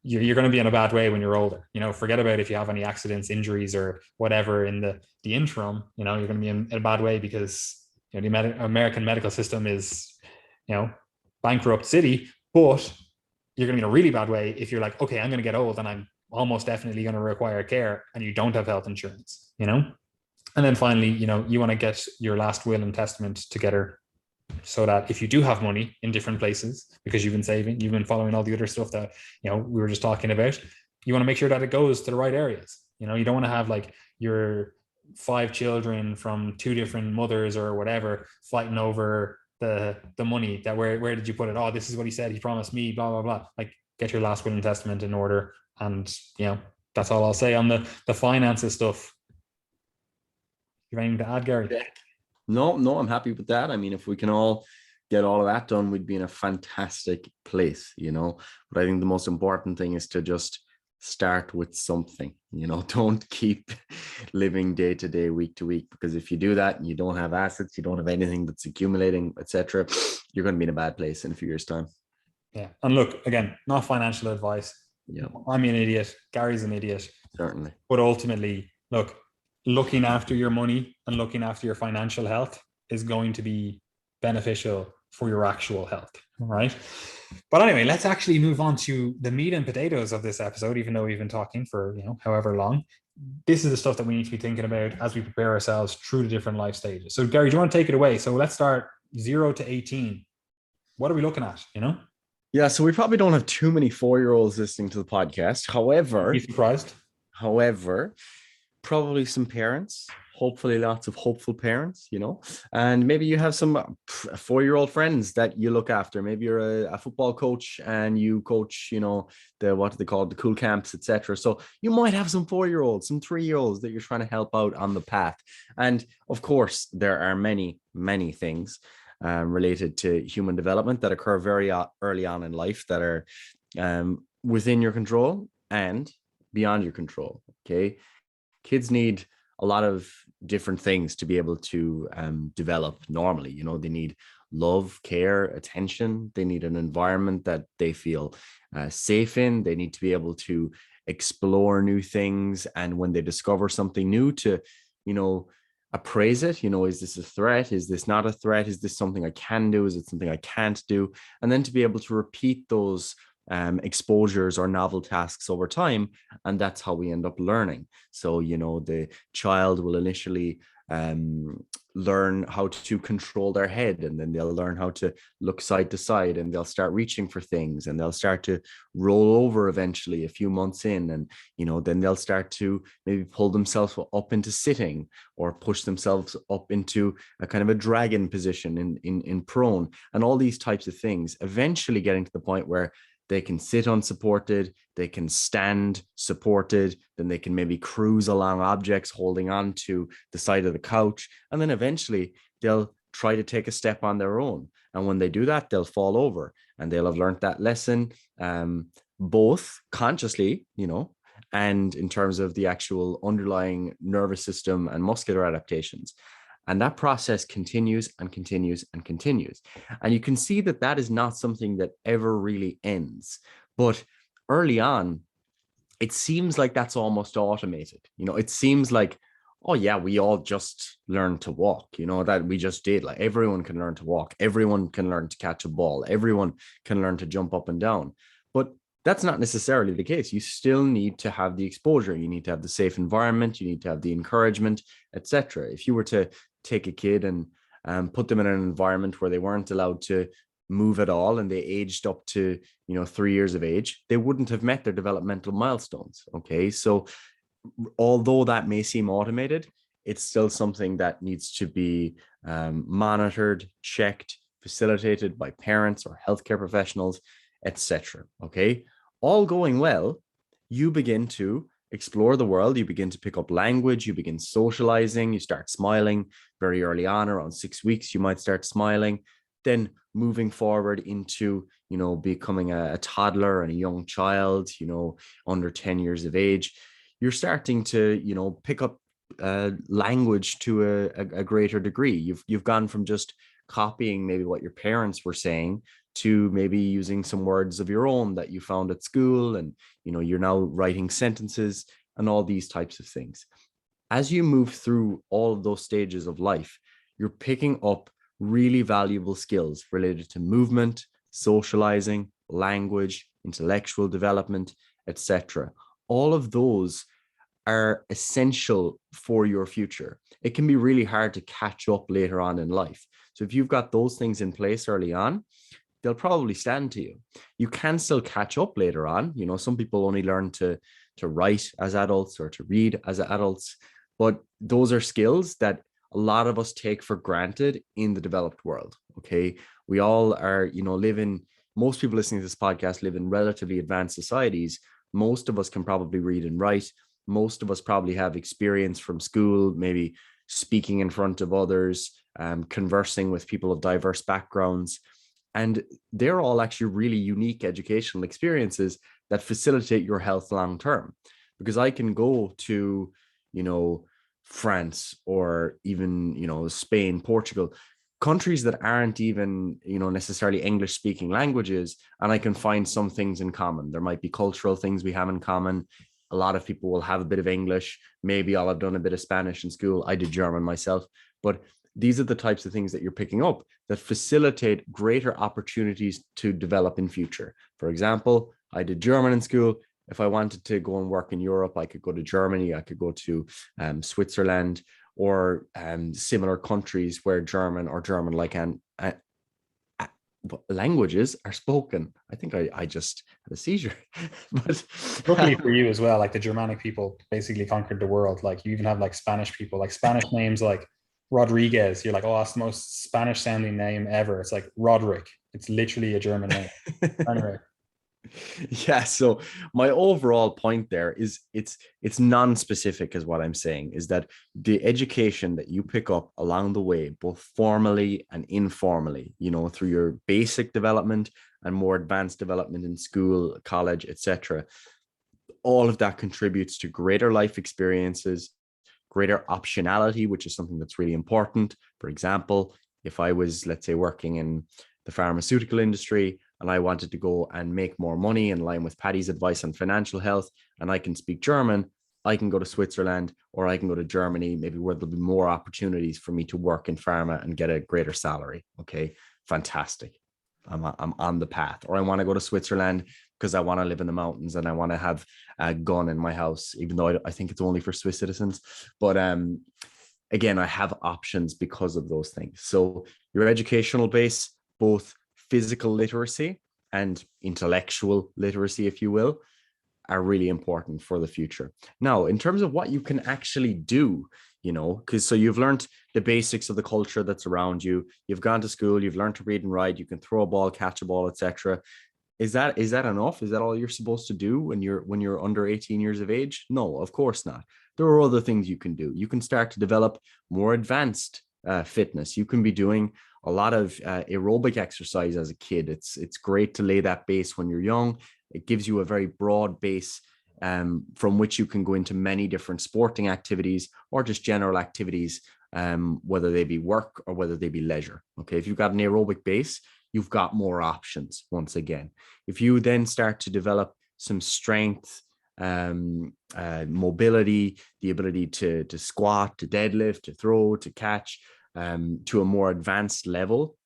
Speaker 2: you're going to be in a bad way when you're older. Forget about if you have any accidents, injuries, or whatever in the interim. You're going to be in a bad way because the American medical system is, bankrupt city. But you're going to be in a really bad way if you're like, okay, I'm going to get old and I'm almost definitely going to require care, and you don't have health insurance. And then finally, you want to get your last will and testament together, so that if you do have money in different places, because you've been saving, you've been following all the other stuff that, we were just talking about, you want to make sure that it goes to the right areas. You don't want to have like your 5 children from 2 different mothers or whatever fighting over the money that, where did you put it? Oh, this is what he said, he promised me, blah, blah, blah. Like, get your last will and testament in order. And, that's all I'll say on the finances stuff. You have anything to add, Gary?
Speaker 1: No, I'm happy with that. I mean, if we can all get all of that done, we'd be in a fantastic place, But I think the most important thing is to just start with something, don't keep living day to day, week to week, because if you do that and you don't have assets, you don't have anything that's accumulating, etc., you're going to be in a bad place in a few years' time.
Speaker 2: Yeah. And look, again, not financial advice.
Speaker 1: Yeah.
Speaker 2: I'm an idiot. Gary's an idiot.
Speaker 1: Certainly.
Speaker 2: But ultimately, look, looking after your money and looking after your financial health is going to be beneficial for your actual health, right? But anyway, let's actually move on to the meat and potatoes of this episode, even though we've been talking for, however long. This is the stuff that we need to be thinking about as we prepare ourselves through the different life stages. So Gary, do you want to take it away? So let's start 0 to 18. What are we looking at,
Speaker 1: Yeah, so we probably don't have too many 4-year-olds listening to the podcast. However,
Speaker 2: be surprised.
Speaker 1: Probably some parents, hopefully lots of hopeful parents, and maybe you have some 4-year-old friends that you look after. Maybe you're a football coach and you coach, what do they call it, the cool camps, etc. So you might have some 4-year-olds, some 3-year-olds that you're trying to help out on the path. And of course, there are many, many things related to human development that occur very early on in life that are within your control and beyond your control. Okay. Kids need a lot of different things to be able to develop normally. They need love, care, attention. They need an environment that they feel safe in. They need to be able to explore new things. And when they discover something new, to, appraise it. Is this a threat? Is this not a threat? Is this something I can do? Is it something I can't do? And then to be able to repeat those exposures or novel tasks over time. And that's how we end up learning. So, the child will initially learn how to control their head, and then they'll learn how to look side to side, and they'll start reaching for things, and they'll start to roll over eventually a few months in. And, then they'll start to maybe pull themselves up into sitting, or push themselves up into a kind of a dragon position in prone, and all these types of things, eventually getting to the point where they can sit unsupported, they can stand supported, then they can maybe cruise along objects holding on to the side of the couch. And then eventually they'll try to take a step on their own. And when they do that, they'll fall over, and they'll have learned that lesson. both consciously, and in terms of the actual underlying nervous system and muscular adaptations. And that process continues and continues and continues. And you can see that that is not something that ever really ends. But early on, it seems like that's almost automated. It seems like, oh yeah, we all just learned to walk, that we just did. Like everyone can learn to walk. Everyone can learn to catch a ball. Everyone can learn to jump up and down. But that's not necessarily the case. You still need to have the exposure. You need to have the safe environment. You need to have the encouragement, etc. If you were to take a kid and put them in an environment where they weren't allowed to move at all and they aged up to 3 years of age, they wouldn't have met their developmental milestones. Okay, so although that may seem automated, it's still something that needs to be monitored, checked, facilitated by parents or healthcare professionals, etc. Okay, all going well, you begin to explore the world. You begin to pick up language. You begin socializing. You start smiling very early on. Around 6 weeks, you might start smiling. Then moving forward into becoming a toddler and a young child, under 10 years of age, you're starting to pick up language to a greater degree. You've gone from just copying maybe what your parents were saying to maybe using some words of your own that you found at school, and you're now writing sentences and all these types of things. As you move through all of those stages of life, you're picking up really valuable skills related to movement, socializing, language, intellectual development, etc. All of those are essential for your future. It can be really hard to catch up later on in life. So if you've got those things in place early on, they'll probably stand to you. You can still catch up later on. Some people only learn to write as adults or to read as adults, but those are skills that a lot of us take for granted in the developed world. Okay, we all are, most people listening to this podcast live in relatively advanced societies. Most of us can probably read and write. Most of us probably have experience from school, maybe speaking in front of others, conversing with people of diverse backgrounds. And they're all actually really unique educational experiences that facilitate your health long term. Because I can go to, France or even, Spain, Portugal, countries that aren't even, necessarily English speaking languages, and I can find some things in common. There might be cultural things we have in common. A lot of people will have a bit of English. Maybe I'll have done a bit of Spanish in school. I did German myself, but these are the types of things that you're picking up that facilitate greater opportunities to develop in future. For example, I did German in school. If I wanted to go and work in Europe, I could go to Germany, I could go to Switzerland, or similar countries where German or German-like languages are spoken. I think I just had a seizure. But
Speaker 2: luckily for you as well, like the Germanic people basically conquered the world. Like you even have like Spanish people, like Spanish names like Rodriguez. You're like, oh, that's the most Spanish sounding name ever. It's like Roderick. It's literally a German name. Anyway.
Speaker 1: Yeah, so my overall point there is it's non-specific, is what I'm saying, is that the education that you pick up along the way, both formally and informally, through your basic development and more advanced development in school, college, etc., all of that contributes to greater life experiences, greater optionality, which is something that's really important. For example, if I was, let's say, working in the pharmaceutical industry and I wanted to go and make more money in line with Paddy's advice on financial health, and I can speak German, I can go to Switzerland or I can go to Germany, maybe where there'll be more opportunities for me to work in pharma and get a greater salary. Okay, fantastic. I'm on the path. Or I want to go to Switzerland because I want to live in the mountains and I want to have a gun in my house, even though I think it's only for Swiss citizens. But again, I have options because of those things. So your educational base, both physical literacy and intellectual literacy, if you will, are really important for the future. Now, in terms of what you can actually do, because so you've learned the basics of the culture that's around you, you've gone to school, you've learned to read and write, you can throw a ball, catch a ball, etc. Is that enough? Is that all you're supposed to do when you're under 18 years of age? No, of course not. There are other things you can do. You can start to develop more advanced fitness. You can be doing a lot of aerobic exercise as a kid. It's great to lay that base when you're young, it gives you a very broad base from which you can go into many different sporting activities or just general activities, whether they be work or whether they be leisure. Okay, if you've got an aerobic base, you've got more options once again. If you then start to develop some strength, mobility, the ability to squat, to deadlift, to throw, to catch, to a more advanced level,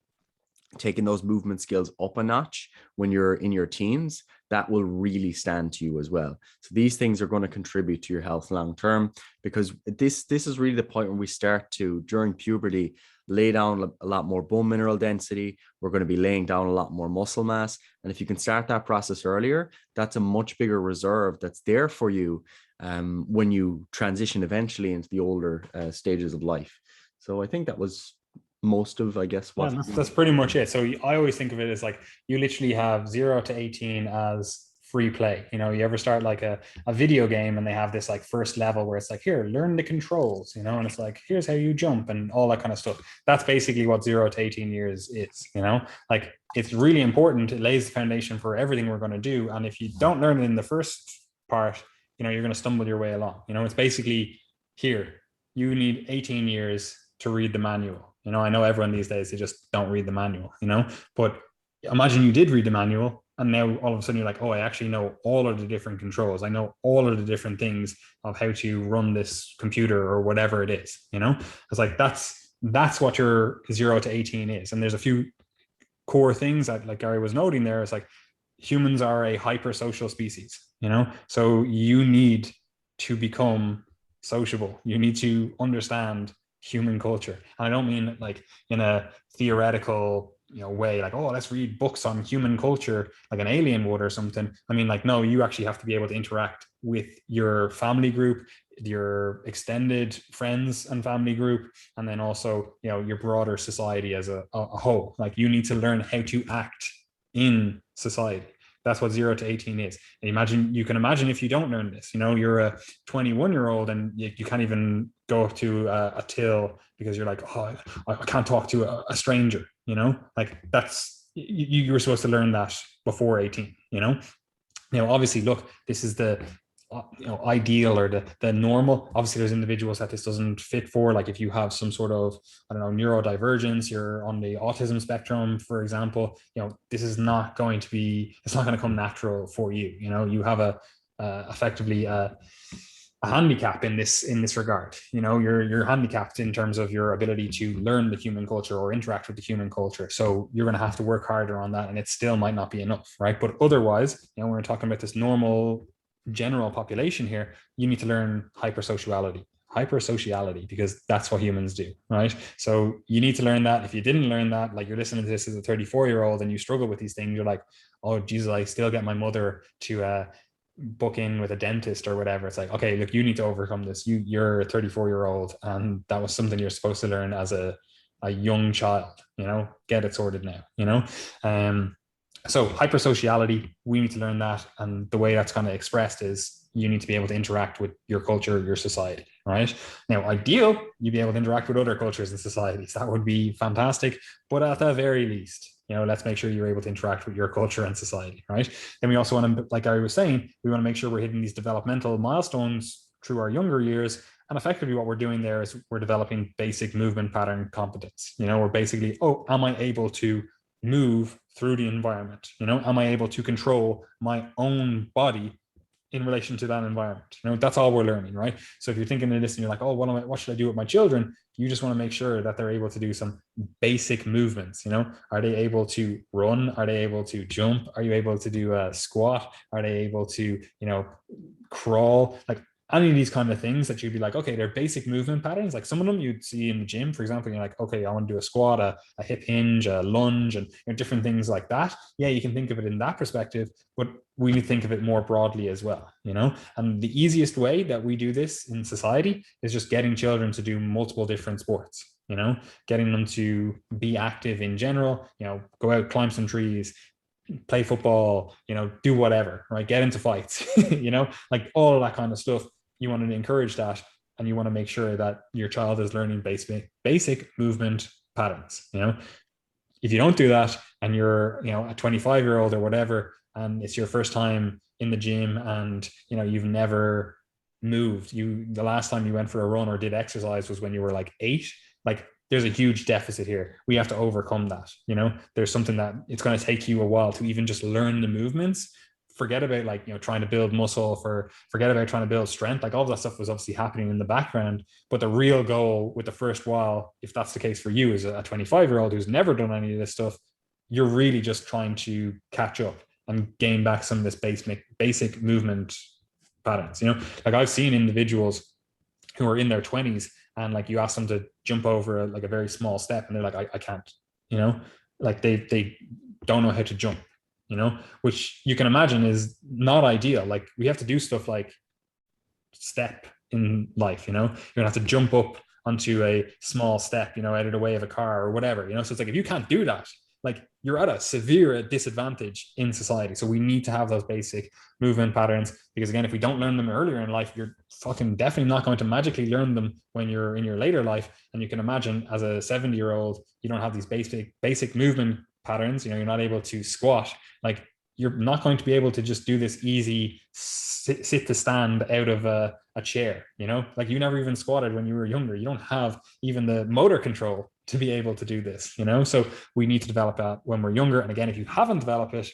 Speaker 1: taking those movement skills up a notch when you're in your teens, that will really stand to you as well. So these things are going to contribute to your health long term, because this is really the point where we start to, during puberty, lay down a lot more bone mineral density. We're going to be laying down a lot more muscle mass. And if you can start that process earlier, that's a much bigger reserve that's there for you when you transition eventually into the older stages of life. So I think that was most of, I guess, what.
Speaker 2: Yeah, that's pretty much it. So I always think of it as like you literally have 0 to 18 as free play. You ever start like a video game and they have this like first level where it's like, here, learn the controls, and it's like, here's how you jump and all that kind of stuff. That's basically what 0 to 18 years is, like it's really important. It lays the foundation for everything we're going to do. And if you don't learn it in the first part, you're going to stumble your way along. It's basically, here, you need 18 years to read the manual. I know everyone these days, they just don't read the manual, but imagine you did read the manual and now all of a sudden you're like, oh, I actually know all of the different controls. I know all of the different things of how to run this computer or whatever it is, It's like, that's what your 0 to 18 is. And there's a few core things that, like Gary was noting there, it's like humans are a hypersocial species, so you need to become sociable. You need to understand human culture. And I don't mean like in a theoretical way, like, oh, let's read books on human culture like an alien would or something. I mean, like, no, you actually have to be able to interact with your family group, your extended friends and family group, and then also your broader society as a whole. Like, you need to learn how to act in society. That's what 0 to 18 is. And you can imagine if you don't learn this, you're a 21-year-old and you can't even go up to a till because you're like, oh, I can't talk to a stranger, like that's, you were supposed to learn that before 18, obviously, look, this is the ideal or the normal. Obviously, there's individuals that this doesn't fit for, like if you have some sort of, I don't know, neurodivergence, you're on the autism spectrum, for example, this is not going to be, it's not going to come natural for you. You have effectively a handicap in this regard. You're handicapped in terms of your ability to learn the human culture or interact with the human culture. So you're going to have to work harder on that, and it still might not be enough, right? But otherwise, we're talking about this normal general population here, you need to learn hypersociality, because that's what humans do, right? So you need to learn that. If you didn't learn that, like you're listening to this as a 34-year-old and you struggle with these things, you're like, oh Jesus, I still get my mother to book in with a dentist or whatever. It's like, okay, look, you need to overcome this. You're a 34-year-old and that was something you're supposed to learn as a young child, get it sorted now, So hypersociality, we need to learn that. And the way that's kind of expressed is you need to be able to interact with your culture, your society, right? Now, ideal, you'd be able to interact with other cultures and societies. That would be fantastic. But at the very least, let's make sure you're able to interact with your culture and society, right? Then we also want to, like Gary was saying, we want to make sure we're hitting these developmental milestones through our younger years. And effectively what we're doing there is we're developing basic movement pattern competence. We're basically, oh, am I able to move through the environment? Am I able to control my own body in relation to that environment? That's all we're learning, right? So if you're thinking of this and you're like, oh, what should I do with my children? You just want to make sure that they're able to do some basic movements. Are they able to run? Are they able to jump? Are you able to do a squat? Are they able to, crawl? Like any of these kind of things that you'd be like, okay, they're basic movement patterns. Like some of them you'd see in the gym, for example, you're like, okay, I want to do a squat, a hip hinge, a lunge, and different things like that. Yeah, you can think of it in that perspective, but we need to think of it more broadly as well, And the easiest way that we do this in society is just getting children to do multiple different sports, getting them to be active in general, go out, climb some trees, play football, do whatever, right? Get into fights, like all of that kind of stuff. You want to encourage that, and you want to make sure that your child is learning basic movement patterns. If you don't do that and you're, a 25-year-old or whatever, and it's your first time in the gym, and you've never moved. The last time you went for a run or did exercise was when you were like 8. Like, there's a huge deficit here. We have to overcome that. There's something that it's going to take you a while to even just learn the movements. Forget about like trying to build muscle, forget about trying to build strength. Like, all that stuff was obviously happening in the background, but the real goal with the first while, if that's the case for you as a 25-year-old who's never done any of this stuff, you're really just trying to catch up and gain back some of this basic movement patterns. Like, I've seen individuals who are in their 20s, and like, you ask them to jump over a very small step, and they're like, I can't. Like, they don't know how to jump. Which you can imagine is not ideal. Like, we have to do stuff like step in life. You're gonna have to jump up onto a small step, out of the way of a car or whatever. So it's like, if you can't do that, like, you're at a severe disadvantage in society. So we need to have those basic movement patterns, because again, if we don't learn them earlier in life, you're fucking definitely not going to magically learn them when you're in your later life. And you can imagine, as a 70-year-old, you don't have these basic movement patterns. You're not able to squat. Like, you're not going to be able to just do this easy sit to stand out of a chair. Like, you never even squatted when you were younger. You don't have even the motor control to be able to do this. So we need to develop that when we're younger. And again, if you haven't developed it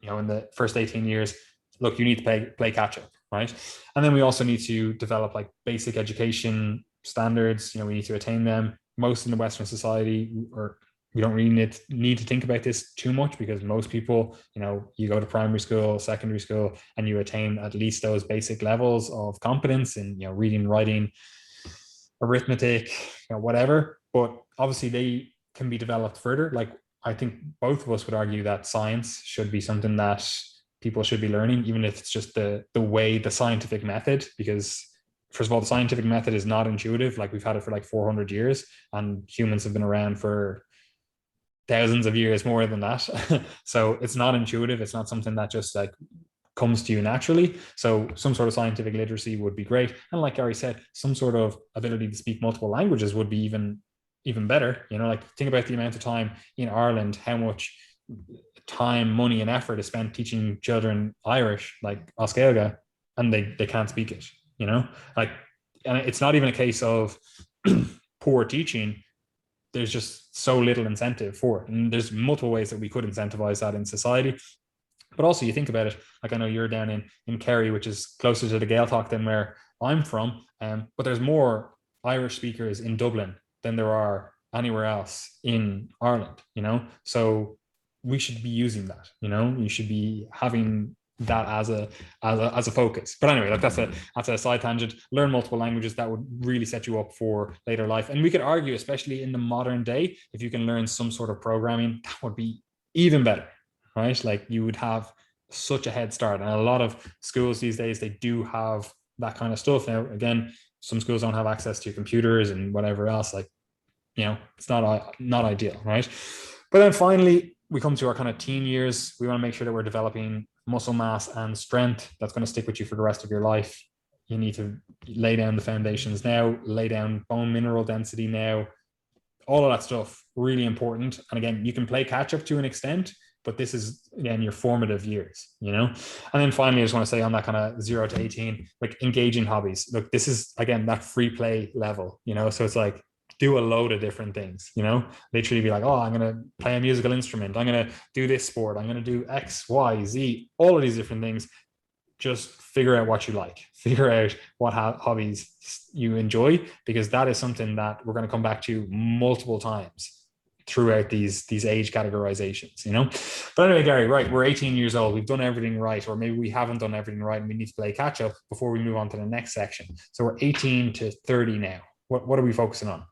Speaker 2: in the first 18 years, look, you need to play catch up, right? And then we also need to develop like basic education standards. We need to attain them. Most in the Western society, or we don't really need to think about this too much, because most people, you go to primary school, secondary school, and you attain at least those basic levels of competence in, reading, writing, arithmetic, whatever. But obviously they can be developed further. Like, I think both of us would argue that science should be something that people should be learning, even if it's just the scientific method, because first of all, the scientific method is not intuitive. Like, we've had it for like 400 years, and humans have been around for thousands of years more than that. So it's not intuitive. It's not something that just like comes to you naturally. So some sort of scientific literacy would be great. And like Gary said, some sort of ability to speak multiple languages would be even better. Like, think about the amount of time in Ireland, how much time, money, and effort is spent teaching children Irish, like Oscailga, and they can't speak it. Like, and it's not even a case of poor teaching. There's just so little incentive for it. And there's multiple ways that we could incentivize that in society. But also, you think about it, like, I know you're down in Kerry, which is closer to the Gaeltacht than where I'm from. But there's more Irish speakers in Dublin than there are anywhere else in Ireland, So we should be using that, you should be having that as a focus. But anyway, like, that's a side tangent. Learn multiple languages. That would really set you up for later life. And we could argue, especially in the modern day, if you can learn some sort of programming, that would be even better, right? Like, you would have such a head start. And a lot of schools these days, they do have that kind of stuff. Now, again, some schools don't have access to computers and whatever else. Like, it's not ideal, right? But then finally, we come to our kind of teen years. We want to make sure that we're developing muscle mass and strength that's going to stick with you for the rest of your life. You need to lay down the foundations now, lay down bone mineral density now, all of that stuff, really important. And again, you can play catch up to an extent, but this is, again, your formative years, And then finally, I just want to say, on that kind of 0 to 18, like, engaging hobbies. Look, this is, again, that free play level, So it's like, do a load of different things, literally be like, oh, I'm going to play a musical instrument. I'm going to do this sport. I'm going to do X, Y, Z, all of these different things. Just figure out what you like, figure out what hobbies you enjoy, because that is something that we're going to come back to multiple times throughout these age categorizations, But anyway, Gary, right, we're 18 years old. We've done everything right, or maybe we haven't done everything right, and we need to play catch up before we move on to the next section. So we're 18 to 30 now. What are we focusing on?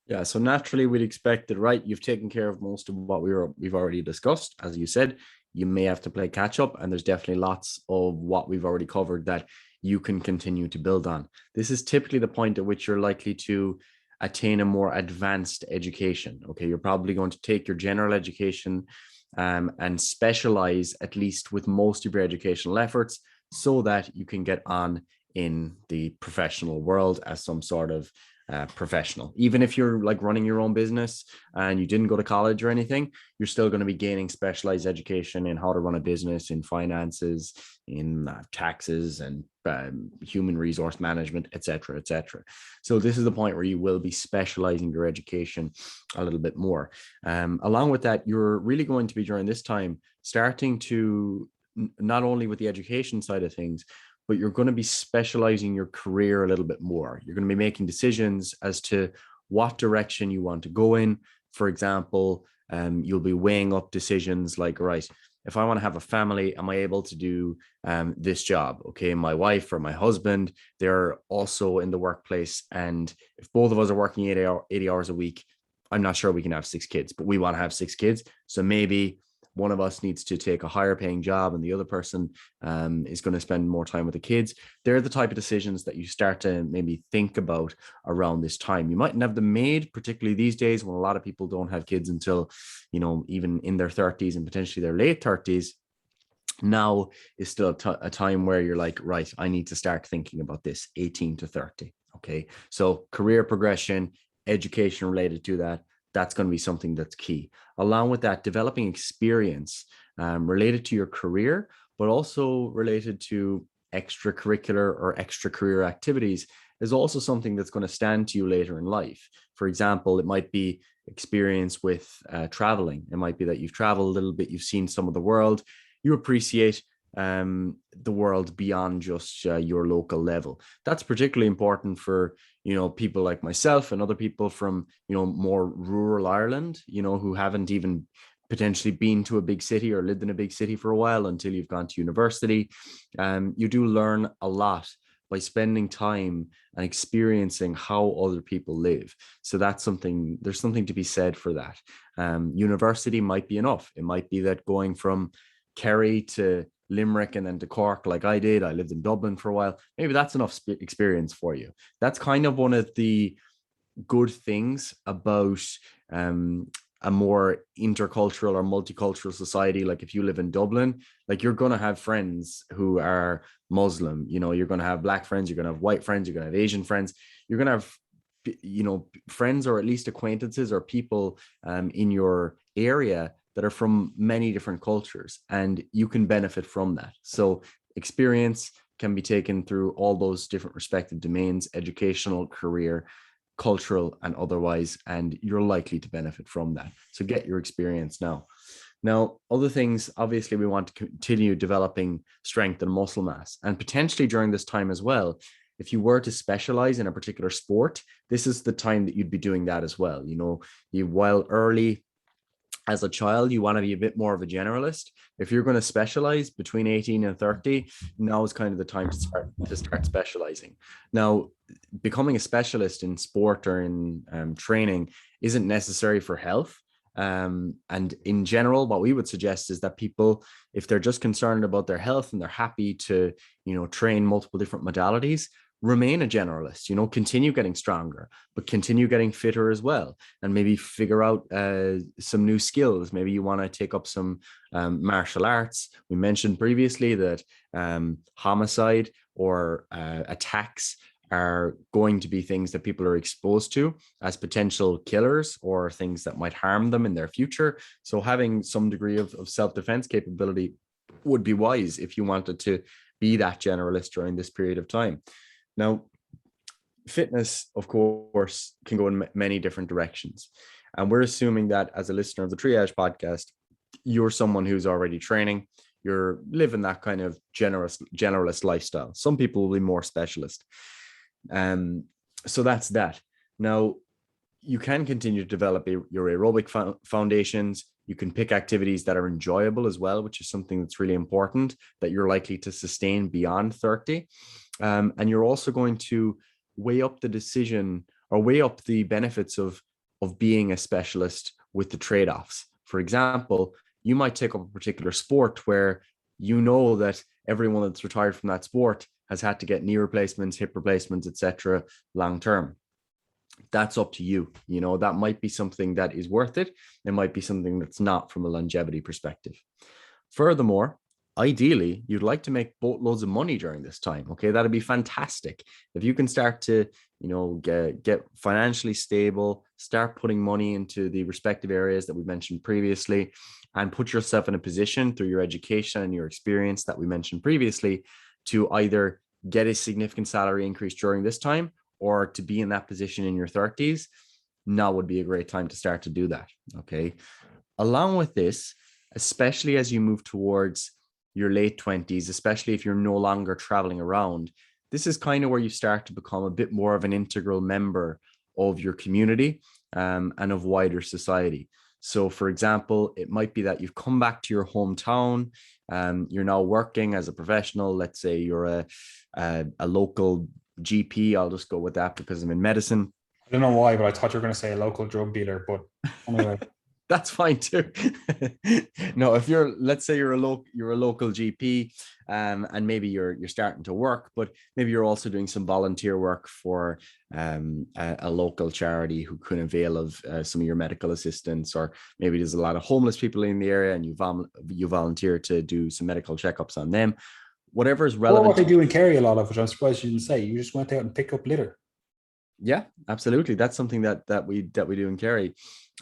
Speaker 1: Yeah, so naturally we'd expect that, right, you've taken care of most of what we've already discussed. As you said, you may have to play catch up, and there's definitely lots of what we've already covered that you can continue to build on. This is typically the point at which you're likely to attain a more advanced education. Okay, you're probably going to take your general education and specialize, at least with most of your educational efforts, so that you can get on in the professional world as some sort of professional. Even if you're like running your own business and you didn't go to college or anything, you're still going to be gaining specialized education in how to run a business, in finances, in taxes, and human resource management, etc., etc. So this is the point where you will be specializing your education a little bit more. Along with that, you're really going to be during this time starting to not only with the education side of things, but you're going to be specializing your career a little bit more. You're going to be making decisions as to what direction you want to go in. For example, you'll be weighing up decisions like, right, if I want to have a family, am I able to do this job? Okay, my wife or my husband, they're also in the workplace. And if both of us are working 80 hours a week, I'm not sure we can have 6 kids, but we want to have 6 kids. So maybe one of us needs to take a higher paying job and the other person is going to spend more time with the kids. They're the type of decisions that you start to maybe think about around this time. You mightn't have them made, particularly these days when a lot of people don't have kids until, even in their 30s and potentially their late 30s. Now is still a time where you're like, right, I need to start thinking about this 18 to 30. Okay. So career progression, education related to that, that's going to be something that's key. Along with that, developing experience related to your career, but also related to extracurricular or extra career activities is also something that's going to stand to you later in life. For example, it might be experience with traveling. It might be that you've traveled a little bit, you've seen some of the world, you appreciate the world beyond just your local level. That's particularly important for people like myself and other people from more rural Ireland, who haven't even potentially been to a big city or lived in a big city for a while until you've gone to university. You do learn a lot by spending time and experiencing how other people live. So there's something to be said for that. University might be enough. It might be that going from Kerry to Limerick and then to Cork, like I did. I lived in Dublin for a while. Maybe that's enough experience for you. That's kind of one of the good things about a more intercultural or multicultural society. Like if you live in Dublin, like you're going to have friends who are Muslim, you're going to have Black friends, you're going to have white friends, you're going to have Asian friends, you're going to have friends or at least acquaintances or people in your area that are from many different cultures, and you can benefit from that. So experience can be taken through all those different respective domains: educational, career, cultural, and otherwise, and you're likely to benefit from that. So get your experience now. Now, other things, obviously, we want to continue developing strength and muscle mass, and potentially during this time as well, if you were to specialize in a particular sport, this is the time that you'd be doing that as well. While early as a child, you want to be a bit more of a generalist. If you're going to specialize between 18 and 30, now is kind of the time to start specializing. Now, becoming a specialist in sport or in training isn't necessary for health. And in general, what we would suggest is that people, if they're just concerned about their health and they're happy to, train multiple different modalities, remain a generalist, continue getting stronger, but continue getting fitter as well. And maybe figure out some new skills. Maybe you want to take up some martial arts. We mentioned previously that homicide or attacks are going to be things that people are exposed to as potential killers or things that might harm them in their future. So having some degree of self-defense capability would be wise if you wanted to be that generalist during this period of time. Now, fitness, of course, can go in many different directions. And we're assuming that as a listener of the Triage podcast, you're someone who's already training, you're living that kind of generalist lifestyle. Some people will be more specialist. So that's that. Now, you can continue to develop your aerobic foundations. You can pick activities that are enjoyable as well, which is something that's really important that you're likely to sustain beyond 30. And you're also going to weigh up the decision or weigh up the benefits of being a specialist with the trade-offs. For example, you might take up a particular sport where you know that everyone that's retired from that sport has had to get knee replacements, hip replacements, etc. long term. That's up to you. That might be something that is worth it. It might be something that's not from a longevity perspective. Furthermore, ideally you'd like to make boatloads of money during this time. Okay, that'd be fantastic if you can start to, get financially stable, start putting money into the respective areas that we mentioned previously, and put yourself in a position through your education and your experience that we mentioned previously to either get a significant salary increase during this time or to be in that position in your 30s. Now would be a great time to start to do that. Okay, along with this, especially as you move towards your late 20s, especially if you're no longer traveling around, this is kind of where you start to become a bit more of an integral member of your community, and of wider society. So, for example, it might be that you've come back to your hometown. You're now working as a professional. Let's say you're a local GP. I'll just go with that because I'm in medicine.
Speaker 2: I don't know why, but I thought you were going to say a local drug dealer. But anyway,
Speaker 1: That's fine too. No, if let's say you're a local GP, and maybe you're starting to work, but maybe you're also doing some volunteer work for a local charity who can avail of some of your medical assistance, or maybe there's a lot of homeless people in the area and you volunteer to do some medical checkups on them. Whatever is
Speaker 2: or
Speaker 1: relevant.
Speaker 2: what they do in Kerry a lot of, which I'm surprised you didn't say. You just went out and picked up litter.
Speaker 1: Yeah, absolutely. That's something that we do in Kerry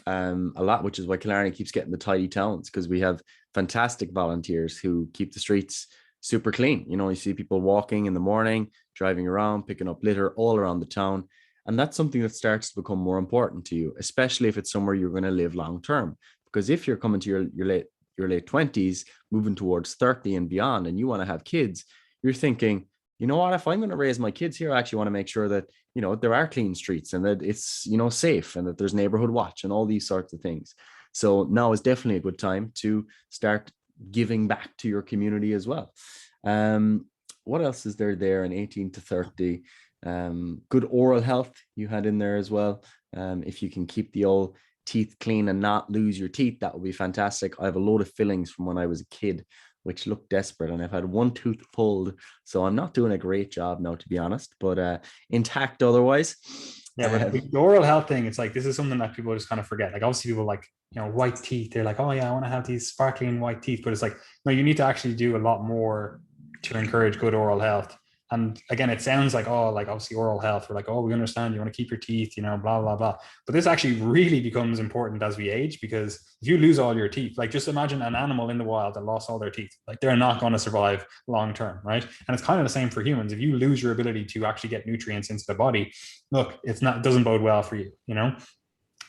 Speaker 1: a lot, which is why Killarney keeps getting the tidy towns, because we have fantastic volunteers who keep the streets super clean. You see people walking in the morning, driving around, picking up litter all around the town. And that's something that starts to become more important to you, especially if it's somewhere you're going to live long term. Because if you're coming to your late 20s, moving towards 30 and beyond, and you want to have kids, you're thinking, you know what, if I'm going to raise my kids here, I actually want to make sure that, there are clean streets and that it's, safe, and that there's neighborhood watch and all these sorts of things. So now is definitely a good time to start giving back to your community as well. What else is there in 18 to 30? Good oral health you had in there as well. If you can keep the old teeth clean and not lose your teeth, that would be fantastic. I have a load of fillings from when I was a kid which looked desperate, and I've had one tooth pulled, so I'm not doing a great job now, to be honest, but intact otherwise.
Speaker 2: Yeah, but the oral health thing, it's like, this is something that people just kind of forget. Like, obviously people like, white teeth, they're like, oh yeah, I want to have these sparkling white teeth, but it's like, no, you need to actually do a lot more to encourage good oral health. And again, it sounds like, oh, like obviously oral health, we're like, oh, we understand you want to keep your teeth, blah, blah, blah. But this actually really becomes important as we age, because if you lose all your teeth, like just imagine an animal in the wild that lost all their teeth, like they're not going to survive long term, right? And it's kind of the same for humans. If you lose your ability to actually get nutrients into the body, look, it doesn't bode well for you, And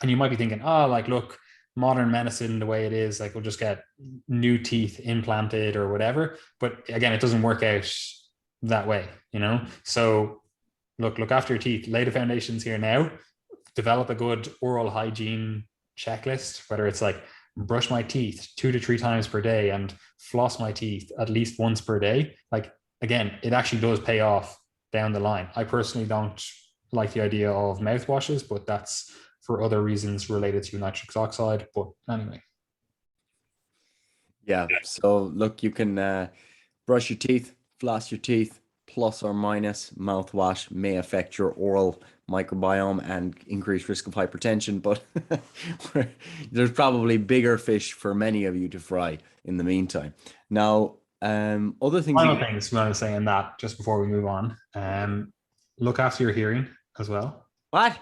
Speaker 2: you might be thinking, oh, like, look, modern medicine, the way it is, like we'll just get new teeth implanted or whatever. But again, it doesn't work out that way, So look after your teeth, lay the foundations here now, develop a good oral hygiene checklist, whether it's like brush my teeth 2 to 3 times per day and floss my teeth at least once per day. Like, again, it actually does pay off down the line. I personally don't like the idea of mouthwashes, but that's for other reasons related to nitrous oxide. But anyway.
Speaker 1: Yeah. So look, you can brush your teeth, floss your teeth, plus or minus mouthwash may affect your oral microbiome and increase risk of hypertension, but there's probably bigger fish for many of you to fry in the meantime. Now, other things.
Speaker 2: Final things we want to say in that, just before we move on, look after your hearing as well.
Speaker 1: What?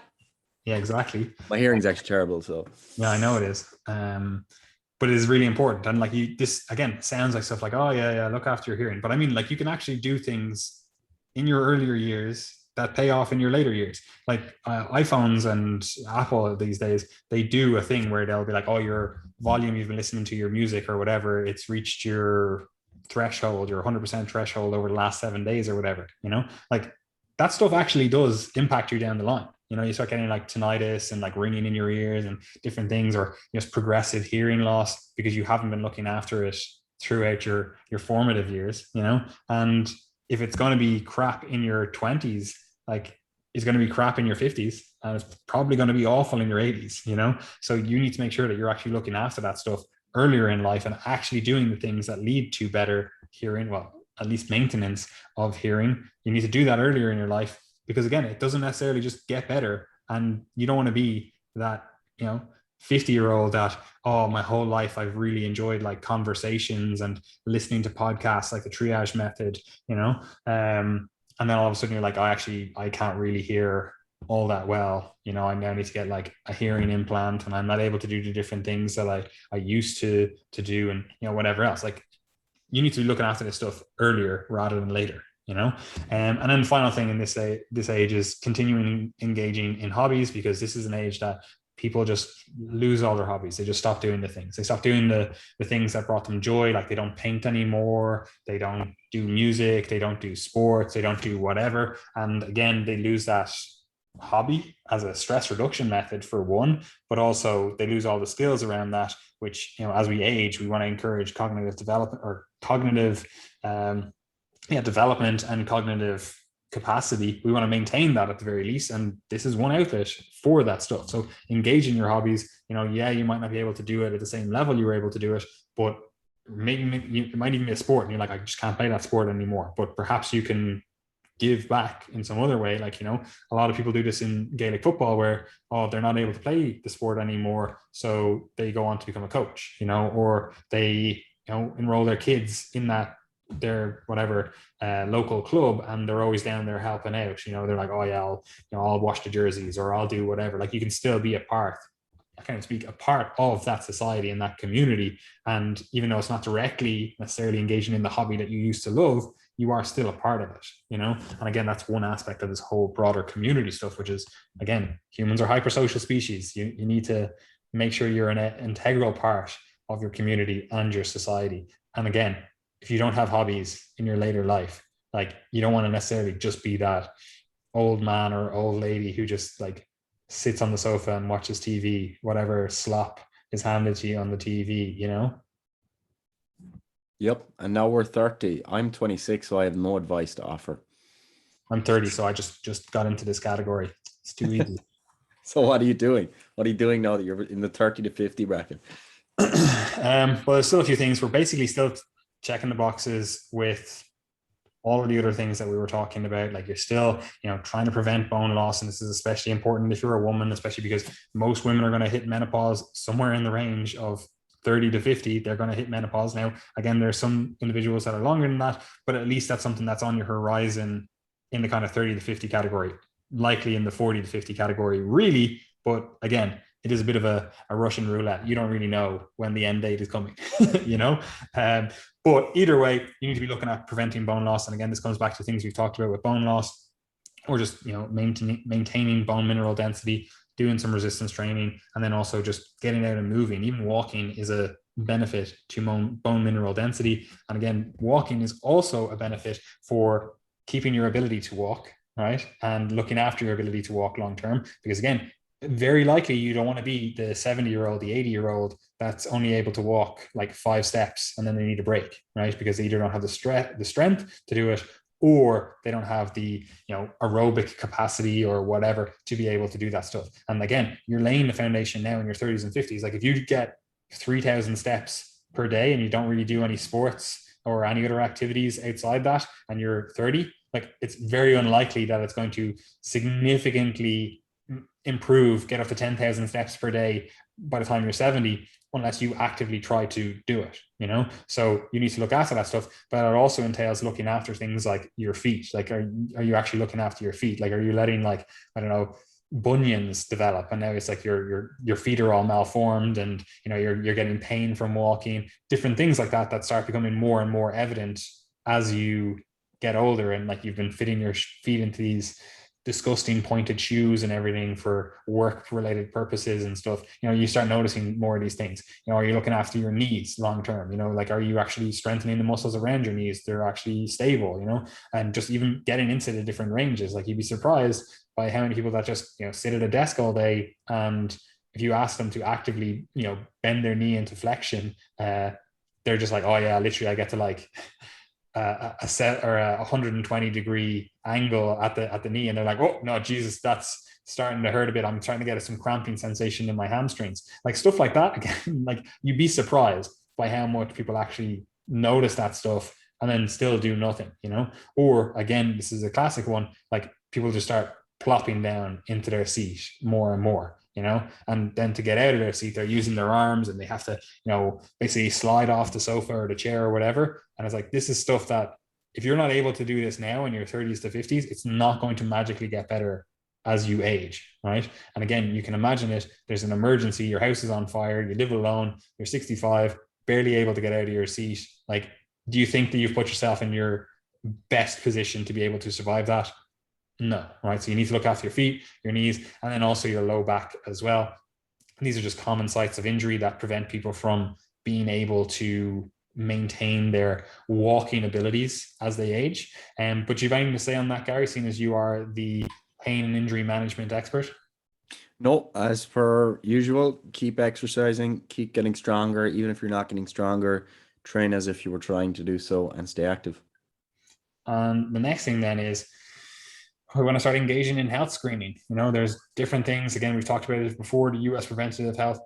Speaker 2: Yeah, exactly.
Speaker 1: My hearing's actually terrible, so.
Speaker 2: Yeah, I know it is. But it is really important. And like, this again sounds like stuff like, oh yeah, look after your hearing. But I mean, like, you can actually do things in your earlier years that pay off in your later years. Like iPhones and Apple these days, they do a thing where they'll be like, oh, your volume you've been listening to your music or whatever, it's reached your threshold, your 100% threshold over the last 7 days or whatever, like that stuff actually does impact you down the line. You start getting like tinnitus and like ringing in your ears and different things, or just progressive hearing loss because you haven't been looking after it throughout your formative years, and if it's going to be crap in your 20s, like it's going to be crap in your 50s, and it's probably going to be awful in your 80s, so you need to make sure that you're actually looking after that stuff earlier in life and actually doing the things that lead to better hearing, well, at least maintenance of hearing. You need to do that earlier in your life, because again, it doesn't necessarily just get better, and you don't want to be that 50-year-old that, oh, my whole life I've really enjoyed like conversations and listening to podcasts like the Triage method, and then all of a sudden you're like, I can't really hear all that well. I now need to get like a hearing implant, and I'm not able to do the different things that I used to do, and whatever else. Like, you need to be looking after this stuff earlier rather than later. And then the final thing in this age is continuing engaging in hobbies, because this is an age that people just lose all their hobbies. They just stop doing the things. They stop doing the things that brought them joy. Like, they don't paint anymore. They don't do music. They don't do sports. They don't do whatever. And again, they lose that hobby as a stress reduction method for one, but also they lose all the skills around that, which, as we age, we want to encourage cognitive development, or cognitive development and cognitive capacity. We want to maintain that at the very least, and this is one outlet for that stuff. So engage in your hobbies. You might not be able to do it at the same level you were able to do it, but maybe it might even be a sport and you're like, I just can't play that sport anymore, but perhaps you can give back in some other way. Like, a lot of people do this in Gaelic football where, they're not able to play the sport anymore, so they go on to become a coach, or they enroll their kids in their whatever local club, and they're always down there helping out. They're like, oh yeah, I'll wash the jerseys, or I'll do whatever. Like, you can still be a part of that society and that community, and even though it's not directly necessarily engaging in the hobby that you used to love, you are still a part of it. And again, that's one aspect of this whole broader community stuff, which is, again, humans are hypersocial species. You need to make sure you're an integral part of your community and your society. And again, if you don't have hobbies in your later life, like, you don't want to necessarily just be that old man or old lady who just like sits on the sofa and watches TV, whatever slop is handed to you on the TV,
Speaker 1: Yep. And now we're 30. I'm 26, so I have no advice to offer.
Speaker 2: I'm 30, so I just got into this category. It's too easy.
Speaker 1: So what are you doing? What are you doing now that you're in the 30 to 50 bracket?
Speaker 2: Well, there's still a few things. We're basically still checking the boxes with all of the other things that we were talking about. Like, you're still, trying to prevent bone loss. And this is especially important if you're a woman, especially because most women are going to hit menopause somewhere in the range of 30 to 50. They're going to hit menopause. Now, again, there's some individuals that are longer than that, but at least that's something that's on your horizon in the kind of 30 to 50 category, likely in the 40 to 50 category, really. But again, it is a bit of a Russian roulette. You don't really know when the end date is coming, but either way, you need to be looking at preventing bone loss. And again, this comes back to things we've talked about with bone loss, or just, maintaining bone mineral density, doing some resistance training, and then also just getting out and moving. Even walking is a benefit to bone mineral density. And again, walking is also a benefit for keeping your ability to walk, right? And looking after your ability to walk long-term, because again, very likely you don't want to be the 70-year-old, the 80-year-old that's only able to walk like 5 steps and then they need a break, right? Because they either don't have the strength to do it, or they don't have the aerobic capacity or whatever to be able to do that stuff. And again, you're laying the foundation now in your 30s and 50s. Like, if you get 3,000 steps per day and you don't really do any sports or any other activities outside that, and you're 30, like, it's very unlikely that it's going to significantly improve, get up to 10,000 steps per day by the time you're 70, unless you actively try to do it, So you need to look after that stuff, but it also entails looking after things like your feet. Like, are you actually looking after your feet? Like, are you letting, like, I don't know, bunions develop, and now it's like your feet are all malformed, and you're getting pain from walking, different things like that start becoming more and more evident as you get older, and like, you've been fitting your feet into these disgusting pointed shoes and everything for work related purposes and stuff. You start noticing more of these things. Are you looking after your knees long term? Like, are you actually strengthening the muscles around your knees? They're actually stable, and just even getting into the different ranges. Like, you'd be surprised by how many people that just sit at a desk all day, and if you ask them to actively bend their knee into flexion, they're just like, oh yeah, literally I get to like a set or a 120-degree angle at the knee, and they're like, oh no, Jesus, that's starting to hurt a bit. I'm trying to get some cramping sensation in my hamstrings. Like, stuff like that. Again, like, you'd be surprised by how much people actually notice that stuff and then still do nothing, Or again, this is a classic one, like, people just start plopping down into their seat more and more. and then to get out of their seat, they're using their arms and they have to, basically slide off the sofa or the chair or whatever. And it's like, this is stuff that if you're not able to do this now in your 30s to 50s, it's not going to magically get better as you age, right? And again, you can imagine it. There's an emergency, your house is on fire, you live alone, you're 65, barely able to get out of your seat. Like, do you think that you've put yourself in your best position to be able to survive that? No, right? So you need to look after your feet, your knees, and then also your low back as well. And these are just common sites of injury that prevent people from being able to maintain their walking abilities as they age. But do you have anything to say on that, Gary, seeing as you are the pain and injury management expert?
Speaker 1: No, as per usual, keep exercising, keep getting stronger. Even if you're not getting stronger, train as if you were trying to do so and stay active.
Speaker 2: And the next thing then is we want to start engaging in health screening. There's different things. Again, we've talked about it before, the US Preventative Health.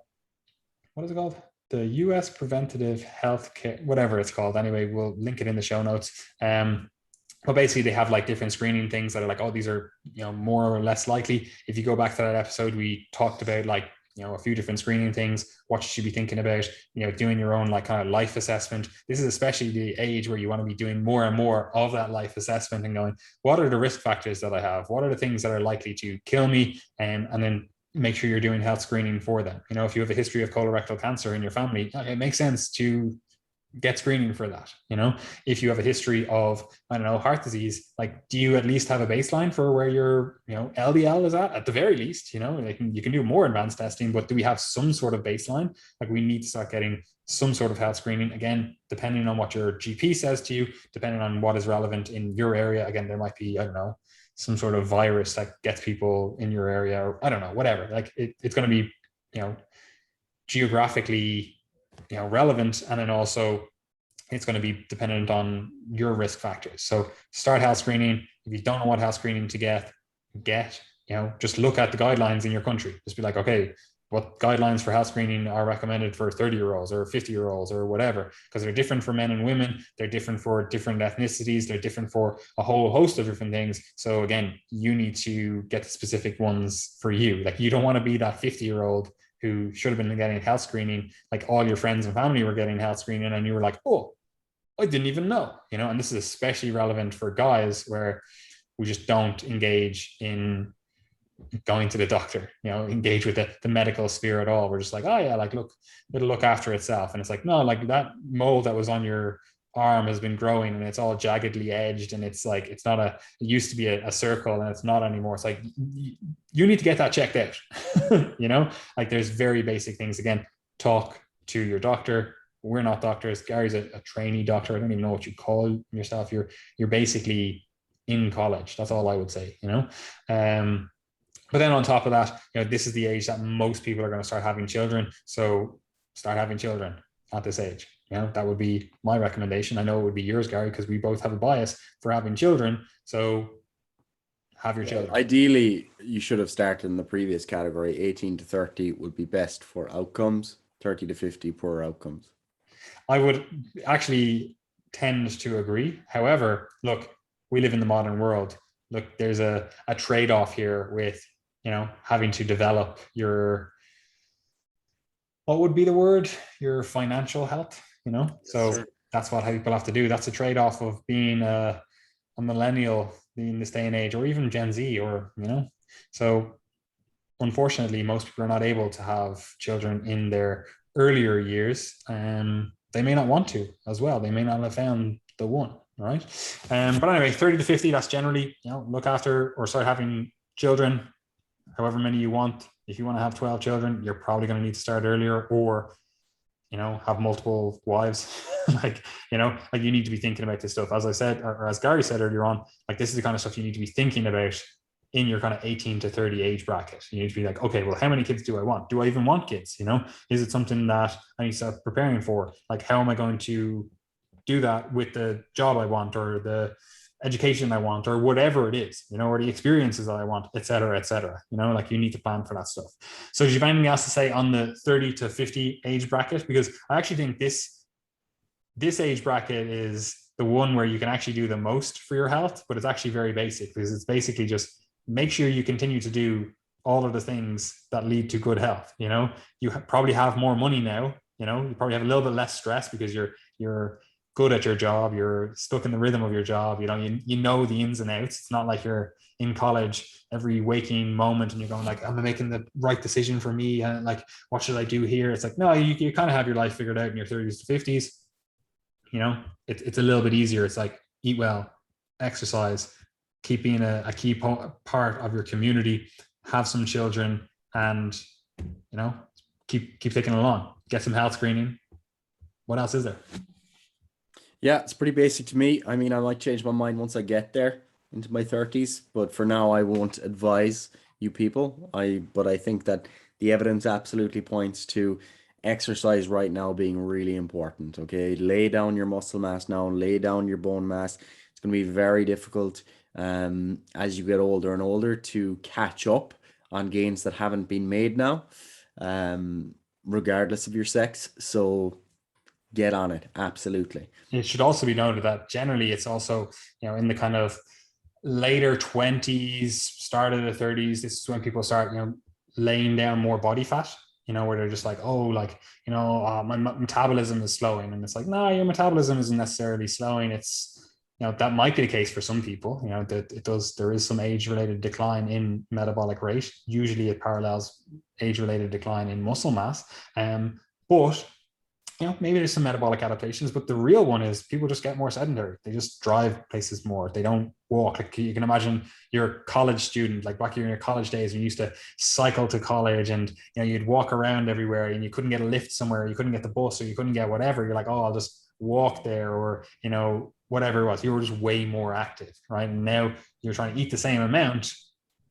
Speaker 2: What is it called? The US Preventative Health Care, whatever it's called. Anyway, we'll link it in the show notes. But basically they have like different screening things that are like, oh, these are, more or less likely. If you go back to that episode, we talked about like, a few different screening things, what you should be thinking about, doing your own like kind of life assessment. This is especially the age where you want to be doing more and more of that life assessment and going, what are the risk factors that I have? What are the things that are likely to kill me? And then make sure you're doing health screening for them. If you have a history of colorectal cancer in your family, it makes sense to get screening for that. If you have a history of, heart disease, like, do you at least have a baseline for where your, LDL is at the very least? You can do more advanced testing, but do we have some sort of baseline? Like, we need to start getting some sort of health screening, again, depending on what your GP says to you, depending on what is relevant in your area. Again, there might be, some sort of virus that gets people in your area, or I don't know, whatever. Like, it's going to be, geographically relevant, and then also it's going to be dependent on your risk factors. So start health screening. If you don't know what health screening to get, just look at the guidelines in your country. Just be like, okay, what guidelines for health screening are recommended for 30-year-olds or 50-year-olds or whatever, because they're different for men and women. They're different for different ethnicities. They're different for a whole host of different things. So again, you need to get the specific ones for you. Like, you don't want to be that 50-year-old who should have been getting health screening, like all your friends and family were getting health screening, and you were like, oh, I didn't even know, and this is especially relevant for guys where we just don't engage in going to the doctor, engage with the medical sphere at all. We're just like, oh yeah, like, look, it'll look after itself. And it's like, no, like, that mole that was on your arm has been growing and it's all jaggedly edged, and it's like, it's not it used to be a circle and it's not anymore. It's like, you need to get that checked out. Like, there's very basic things. Again, talk to your doctor. We're not doctors. Gary's a trainee doctor. I don't even know what you call yourself. You're basically in college. That's all I would say. But then on top of that, this is the age that most people are going to start having children. So start having children at this age. That would be my recommendation. I know it would be yours, Gary, because we both have a bias for having children. So have your children.
Speaker 1: Ideally, you should have started in the previous category. 18 to 30 would be best for outcomes. 30 to 50 poor outcomes.
Speaker 2: I would actually tend to agree. However, look, we live in the modern world. Look, there's a trade-off here with, having to develop your, what would be the word? Your financial health, So sure. That's what people have to do. That's a trade-off of being a millennial in this day and age, or even Gen Z, or, So unfortunately, most people are not able to have children in their earlier years. They may not want to as well. They may not have found the one, right? But anyway, 30 to 50, that's generally, look after or start having children, however many you want. If you want to have 12 children, you're probably going to need to start earlier, or, have multiple wives. like you need to be thinking about this stuff. As I said, or as Gary said earlier on, like, this is the kind of stuff you need to be thinking about in your kind of 18 to 30 age bracket. You need to be like, okay, well, how many kids do I want? Do I even want kids? Is it something that I need to start preparing for? Like, how am I going to do that with the job I want, or the education I want, or whatever it is, or the experiences that I want, et cetera, like, you need to plan for that stuff. So do you have anything else to say on the 30 to 50 age bracket? Because I actually think this age bracket is the one where you can actually do the most for your health, but it's actually very basic, because it's basically just make sure you continue to do all of the things that lead to good health. You probably have more money now. You probably have a little bit less stress because you're good at your job. You're stuck in the rhythm of your job. You know the ins and outs. It's not like you're in college every waking moment and you're going like, am I making the right decision for me? And like, what should I do here? It's like, no, you kind of have your life figured out in your 30s to 50s. It's a little bit easier. It's like, eat well, exercise, keep being a key part of your community, have some children, and keep taking it along. Get some health screening. What else is there?
Speaker 1: Yeah, it's pretty basic to me. I mean, I might change my mind once I get there into my 30s, but for now I won't advise you people. But I think that the evidence absolutely points to exercise right now being really important. Okay, lay down your muscle mass now, lay down your bone mass. It's going to be very difficult as you get older and older to catch up on gains that haven't been made now, regardless of your sex. So get on it. Absolutely.
Speaker 2: It should also be noted that generally it's also, in the kind of later 20s, start of the 30s, this is when people start, laying down more body fat, where they're just like, oh, like, my metabolism is slowing. And it's like, no, your metabolism isn't necessarily slowing. It's, that might be the case for some people, that there is some age-related decline in metabolic rate. Usually it parallels age-related decline in muscle mass. But maybe there's some metabolic adaptations, but the real one is people just get more sedentary. They just drive places more. They don't walk. Like, you can imagine you're a college student, like back in your college days, when you used to cycle to college and, you'd walk around everywhere and you couldn't get a lift somewhere, you couldn't get the bus, or you couldn't get whatever. You're like, oh, I'll just walk there, or, whatever it was. You were just way more active, right? And now you're trying to eat the same amount,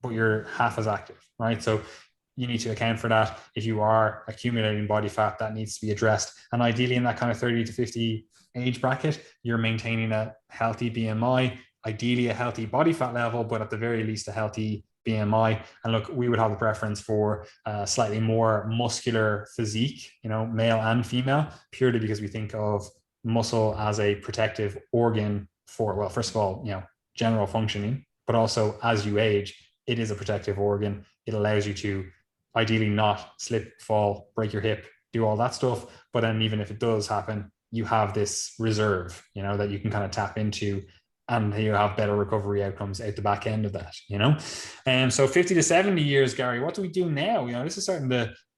Speaker 2: but you're half as active, right? So you need to account for that. If you are accumulating body fat, that needs to be addressed. And ideally in that kind of 30 to 50 age bracket, you're maintaining a healthy BMI, ideally a healthy body fat level, but at the very least a healthy BMI. And look, we would have the preference for slightly more muscular physique, male and female, purely because we think of muscle as a protective organ for, well, first of all, general functioning, but also as you age, it is a protective organ. It allows you to ideally not slip, fall, break your hip, do all that stuff. But then even if it does happen, you have this reserve, that you can kind of tap into, and you have better recovery outcomes out the back end of that, And so 50 to 70 years, Gary, what do we do now? This is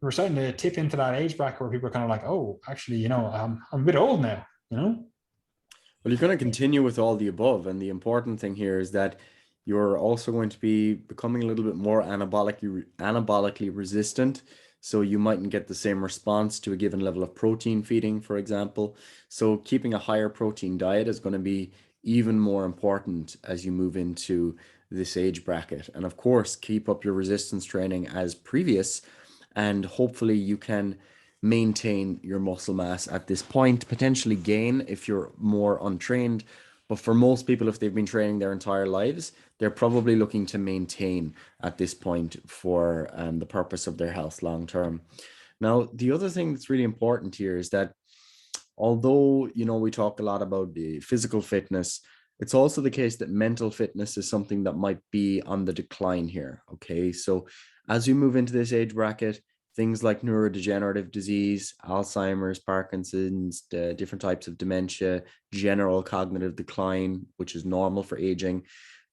Speaker 2: we're starting to tip into that age bracket where people are kind of like, oh, actually, I'm a bit old now, Well,
Speaker 1: you're going to continue with all the above. And the important thing here is that you're also going to be becoming a little bit more anabolically resistant. So you mightn't get the same response to a given level of protein feeding, for example. So keeping a higher protein diet is going to be even more important as you move into this age bracket. And of course, keep up your resistance training as previous, and hopefully you can maintain your muscle mass at this point, potentially gain if you're more untrained. But for most people, if they've been training their entire lives, they're probably looking to maintain at this point for the purpose of their health long term. Now, the other thing that's really important here is that although, we talk a lot about the physical fitness, it's also the case that mental fitness is something that might be on the decline here. Okay, so as we move into this age bracket, things like neurodegenerative disease, Alzheimer's, Parkinson's, different types of dementia, general cognitive decline, which is normal for aging.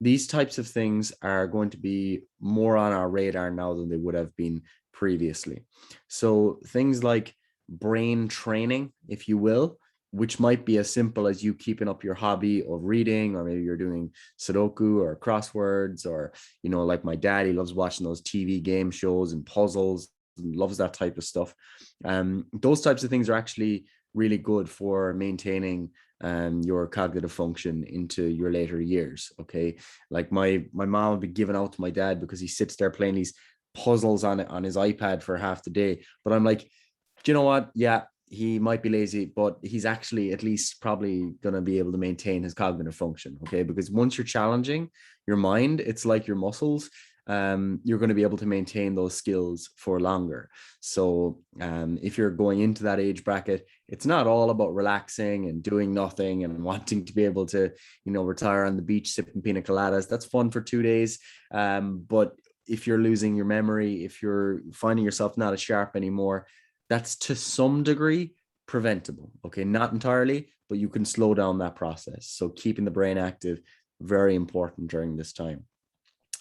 Speaker 1: These types of things are going to be more on our radar now than they would have been previously. So things like brain training, if you will, which might be as simple as you keeping up your hobby of reading, or maybe you're doing Sudoku or crosswords, or, like my dad, he loves watching those TV game shows and puzzles, loves that type of stuff. Those types of things are actually really good for maintaining your cognitive function into your later years. Okay, like my mom would be giving out to my dad because he sits there playing these puzzles on his iPad for half the day. But I'm like, do you know what? Yeah, he might be lazy, but he's actually at least probably going to be able to maintain his cognitive function. Okay, because once you're challenging your mind, it's like your muscles. You're going to be able to maintain those skills for longer. So if you're going into that age bracket, it's not all about relaxing and doing nothing and wanting to be able to, retire on the beach sipping pina coladas. That's fun for 2 days. But if you're losing your memory, if you're finding yourself not as sharp anymore, that's to some degree preventable. Okay, not entirely, but you can slow down that process. So keeping the brain active, very important during this time.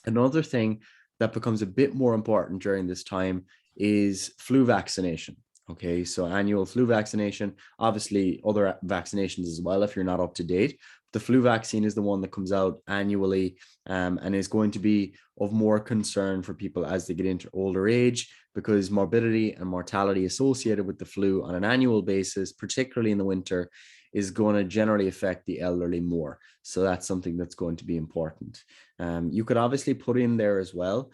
Speaker 1: Another thing that becomes a bit more important during this time is flu vaccination. Okay, so annual flu vaccination, obviously other vaccinations as well if you're not up to date. The flu vaccine is the one that comes out annually, and is going to be of more concern for people as they get into older age, because morbidity and mortality associated with the flu on an annual basis, particularly in the winter, is going to generally affect the elderly more. So that's something that's going to be important. You could obviously put in there as well,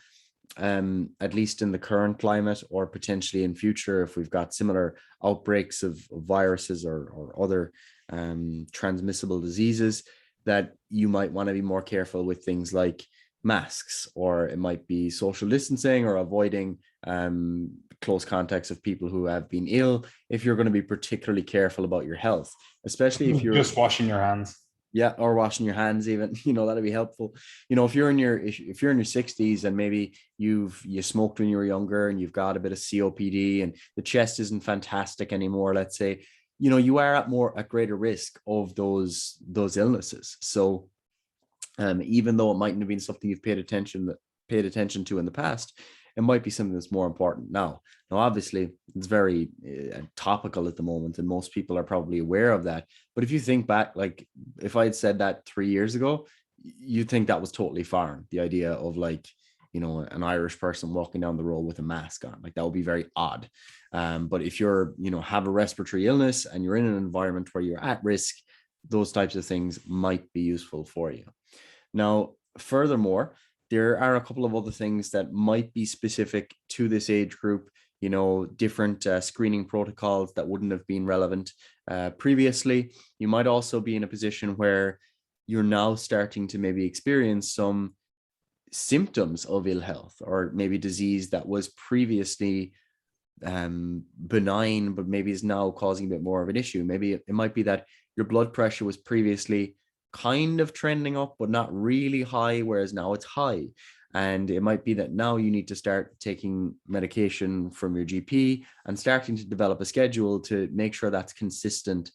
Speaker 1: at least in the current climate, or potentially in future, if we've got similar outbreaks of viruses or other transmissible diseases, that you might want to be more careful with things like masks, or it might be social distancing, or avoiding close contacts of people who have been ill, if you're going to be particularly careful about your health, especially if you're
Speaker 2: just washing your hands.
Speaker 1: Yeah, or washing your hands even, that'd be helpful. If you're in your 60s and maybe you smoked when you were younger and you've got a bit of COPD and the chest isn't fantastic anymore, let's say, you are at greater risk of those illnesses. So even though it mightn't have been something you've paid attention to in the past, it might be something that's more important now. Now, obviously, it's very topical at the moment, and most people are probably aware of that. But if you think back, like if I had said that 3 years ago, you'd think that was totally foreign. The idea of an Irish person walking down the road with a mask on, like that would be very odd. But if you're, have a respiratory illness and you're in an environment where you're at risk, those types of things might be useful for you. Now, furthermore, there are a couple of other things that might be specific to this age group, different screening protocols that wouldn't have been relevant previously. You might also be in a position where you're now starting to maybe experience some symptoms of ill health, or maybe disease that was previously benign, but maybe is now causing a bit more of an issue. Maybe it might be that your blood pressure was previously kind of trending up, but not really high, whereas now it's high. And it might be that now you need to start taking medication from your GP and starting to develop a schedule to make sure that's consistent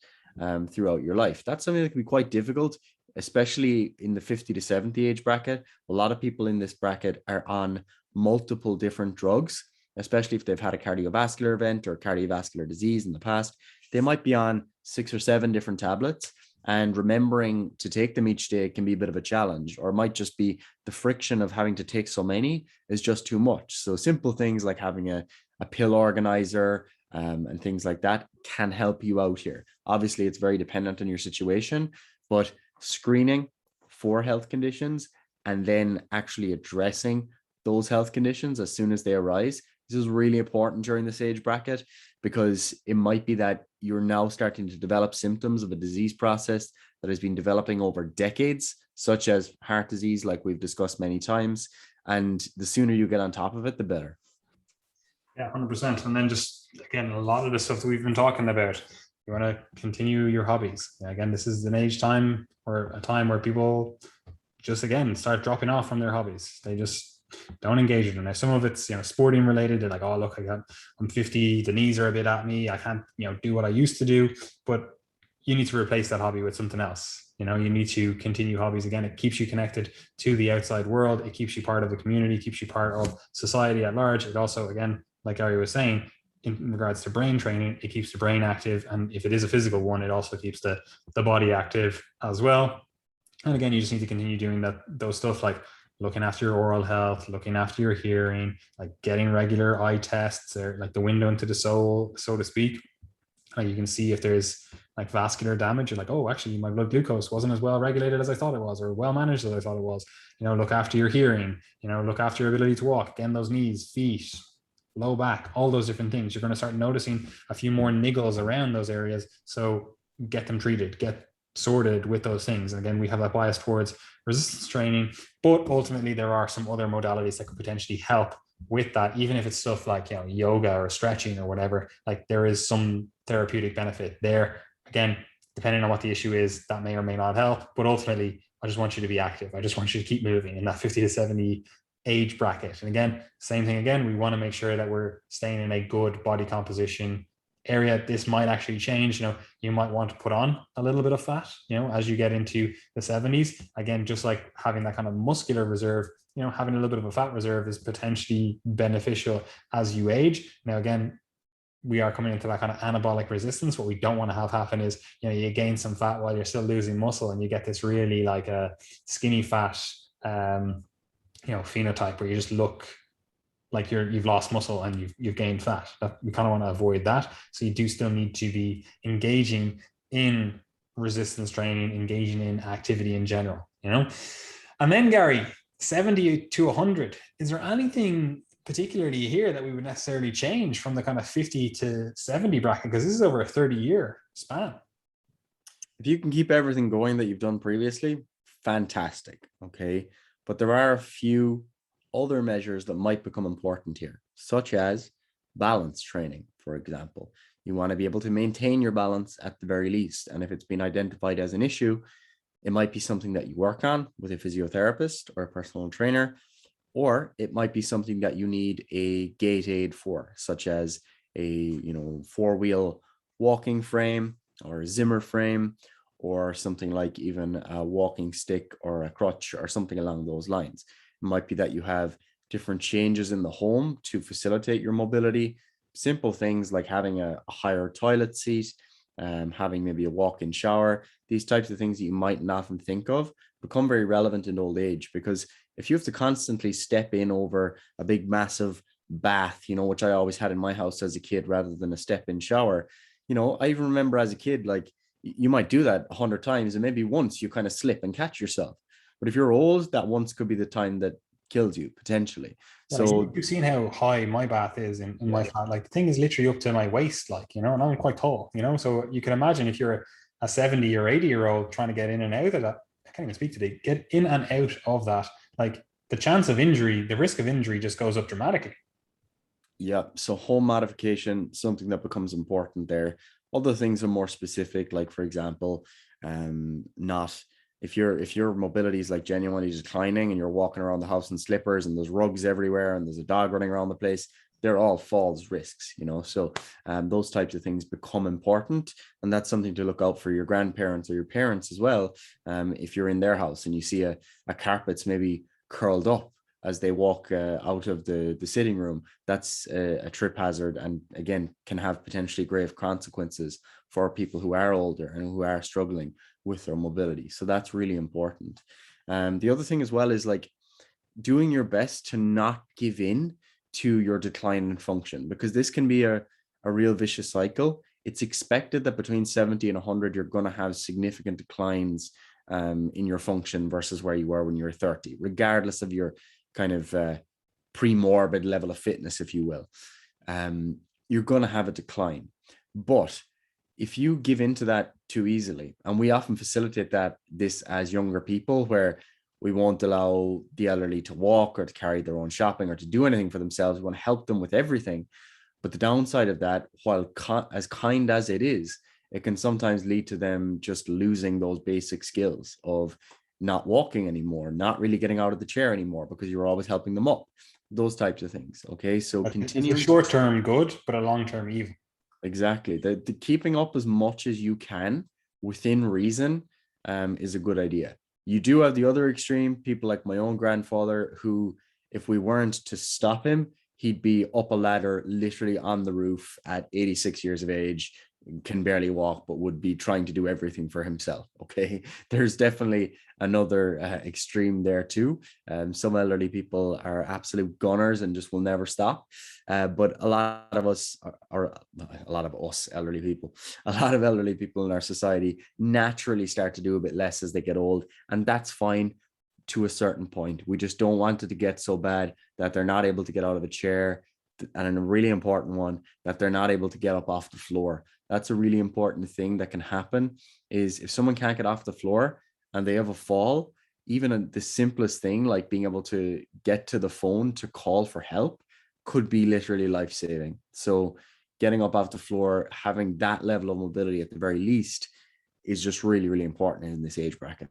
Speaker 1: throughout your life. That's something that can be quite difficult, especially in the 50 to 70 age bracket. A lot of people in this bracket are on multiple different drugs, especially if they've had a cardiovascular event or cardiovascular disease in the past. They might be on 6 or 7 different tablets, and remembering to take them each day can be a bit of a challenge, or it might just be the friction of having to take so many is just too much. So simple things like having a pill organizer and things like that can help you out here. Obviously, it's very dependent on your situation, but screening for health conditions and then actually addressing those health conditions as soon as they arise, this is really important during this age bracket, because it might be that you're now starting to develop symptoms of a disease process that has been developing over decades, such as heart disease, like we've discussed many times. And the sooner you get on top of it, the better.
Speaker 2: Yeah, 100%. And then just, again, a lot of the stuff that we've been talking about, you want to continue your hobbies. Again, this is an age time, or a time where people just, again, start dropping off from their hobbies. They just don't engage with them. Now, some of it's, sporting related. They're like, oh, look, I'm 50, the knees are a bit at me, I can't, do what I used to do. But you need to replace that hobby with something else. You need to continue hobbies. Again, it keeps you connected to the outside world. It keeps you part of the community, keeps you part of society at large. It also, again, like Ari was saying, in regards to brain training, it keeps the brain active. And if it is a physical one, it also keeps the body active as well. And again, you just need to continue doing those stuff like looking after your oral health, looking after your hearing, like getting regular eye tests, or like the window into the soul, so to speak. Like you can see if there's like vascular damage, you're like, oh, actually my blood glucose wasn't as well regulated as I thought it was, or well managed as I thought it was. Look after your hearing, look after your ability to walk. Again, those knees, feet, low back, all those different things. You're going to start noticing a few more niggles around those areas. So get them treated, get sorted with those things. And again, we have that bias towards resistance training, but ultimately there are some other modalities that could potentially help with that, even if it's stuff like yoga or stretching or whatever. Like there is some therapeutic benefit there. Again, depending on what the issue is, that may or may not help, but ultimately I just want you to be active. I just want you to keep moving in that 50 to 70 age bracket. And again, same thing again, we want to make sure that we're staying in a good body composition area. This might actually change. You might want to put on a little bit of fat, as you get into the 70s. Again, just like having that kind of muscular reserve, having a little bit of a fat reserve is potentially beneficial as you age. Now, again, we are coming into that kind of anabolic resistance. What we don't want to have happen is, you gain some fat while you're still losing muscle, and you get this really like a skinny fat, phenotype where you just look like you've lost muscle and you've gained fat. We kind of want to avoid that. So you do still need to be engaging in resistance training, engaging in activity in general, And then, Gary, 70 to 100, is there anything particularly here that we would necessarily change from the kind of 50 to 70 bracket? Because this is over a 30-year span.
Speaker 1: If you can keep everything going that you've done previously, fantastic. Okay. But there are a few other measures that might become important here, such as balance training, for example. You want to be able to maintain your balance at the very least. And if it's been identified as an issue, it might be something that you work on with a physiotherapist or a personal trainer, or it might be something that you need a gait aid for, such as a 4-wheel walking frame or a Zimmer frame, or something like even a walking stick or a crutch or something along those lines. It might be that you have different changes in the home to facilitate your mobility. Simple things like having a higher toilet seat, having maybe a walk-in shower. These types of things that you might not often think of become very relevant in old age, because if you have to constantly step in over a big, massive bath, which I always had in my house as a kid rather than a step-in shower, I even remember as a kid, like, you might do that 100 times and maybe once you kind of slip and catch yourself. But if you're old, that once could be the time that kills you potentially.
Speaker 2: Yeah,
Speaker 1: So
Speaker 2: you've seen how high my bath is in my flat. Like, the thing is literally up to my waist, and I'm quite tall, so you can imagine if you're a 70 or 80-year-old trying to get in and out of that. I can't even speak today. Get in and out of that. Like, the chance of injury, the risk of injury just goes up dramatically.
Speaker 1: Yeah, so home modification, something that becomes important there. Other things are more specific, like, for example, not if your mobility is like genuinely declining and you're walking around the house in slippers and there's rugs everywhere and there's a dog running around the place, they're all falls risks, so those types of things become important. And that's something to look out for your grandparents or your parents as well. If you're in their house and you see a carpet's maybe curled up as they walk out of the sitting room, that's a trip hazard, and again can have potentially grave consequences for people who are older and who are struggling with their mobility. So that's really important. The other thing as well is like doing your best to not give in to your decline in function, because this can be a real vicious cycle. It's expected that between 70 and 100, you're going to have significant declines in your function versus where you were when you were 30, regardless of your kind of pre-morbid level of fitness, if you will. You're going to have a decline. But if you give into that too easily, and we often facilitate this as younger people, where we won't allow the elderly to walk or to carry their own shopping or to do anything for themselves. We want to help them with everything. But the downside of that, while as kind as it is, it can sometimes lead to them just losing those basic skills of not walking anymore, not really getting out of the chair anymore because you're always helping them up, those types of things. Okay, so continue.
Speaker 2: Short-term good, but a long-term evil.
Speaker 1: Exactly. The keeping up as much as you can within reason is a good idea. You do have the other extreme, people like my own grandfather, who, if we weren't to stop him, he'd be up a ladder, literally on the roof at 86 years of age, can barely walk, but would be trying to do everything for himself. Okay. There's definitely another extreme there too. Some elderly people are absolute gunners and just will never stop. But a lot of us elderly people, a lot of elderly people in our society naturally start to do a bit less as they get old. And that's fine to a certain point. We just don't want it to get so bad that they're not able to get out of a chair. And a really important one, that they're not able to get up off the floor. That's a really important thing that can happen, is if someone can't get off the floor and they have a fall, even the simplest thing like being able to get to the phone to call for help could be literally life-saving. So getting up off the floor, having that level of mobility at the very least, is just really, really important in this age bracket.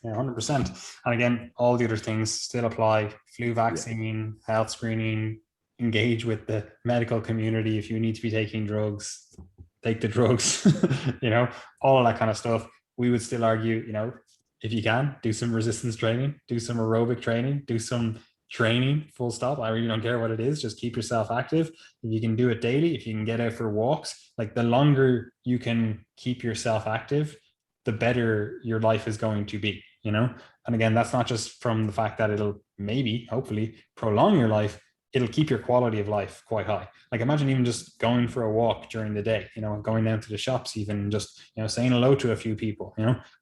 Speaker 2: Yeah, 100%. And again, all the other things still apply. Flu vaccine, health screening, engage with the medical community. If you need to be taking drugs, take the drugs, all of that kind of stuff. We would still argue, if you can, do some resistance training, do some aerobic training, do some training, full stop. I really don't care what it is. Just keep yourself active. If you can do it daily, if you can get out for walks, like the longer you can keep yourself active, the better your life is going to be, And again, that's not just from the fact that it'll maybe, hopefully, prolong your life. It'll keep your quality of life quite high. Like imagine even just going for a walk during the day, going down to the shops, even just, saying hello to a few people,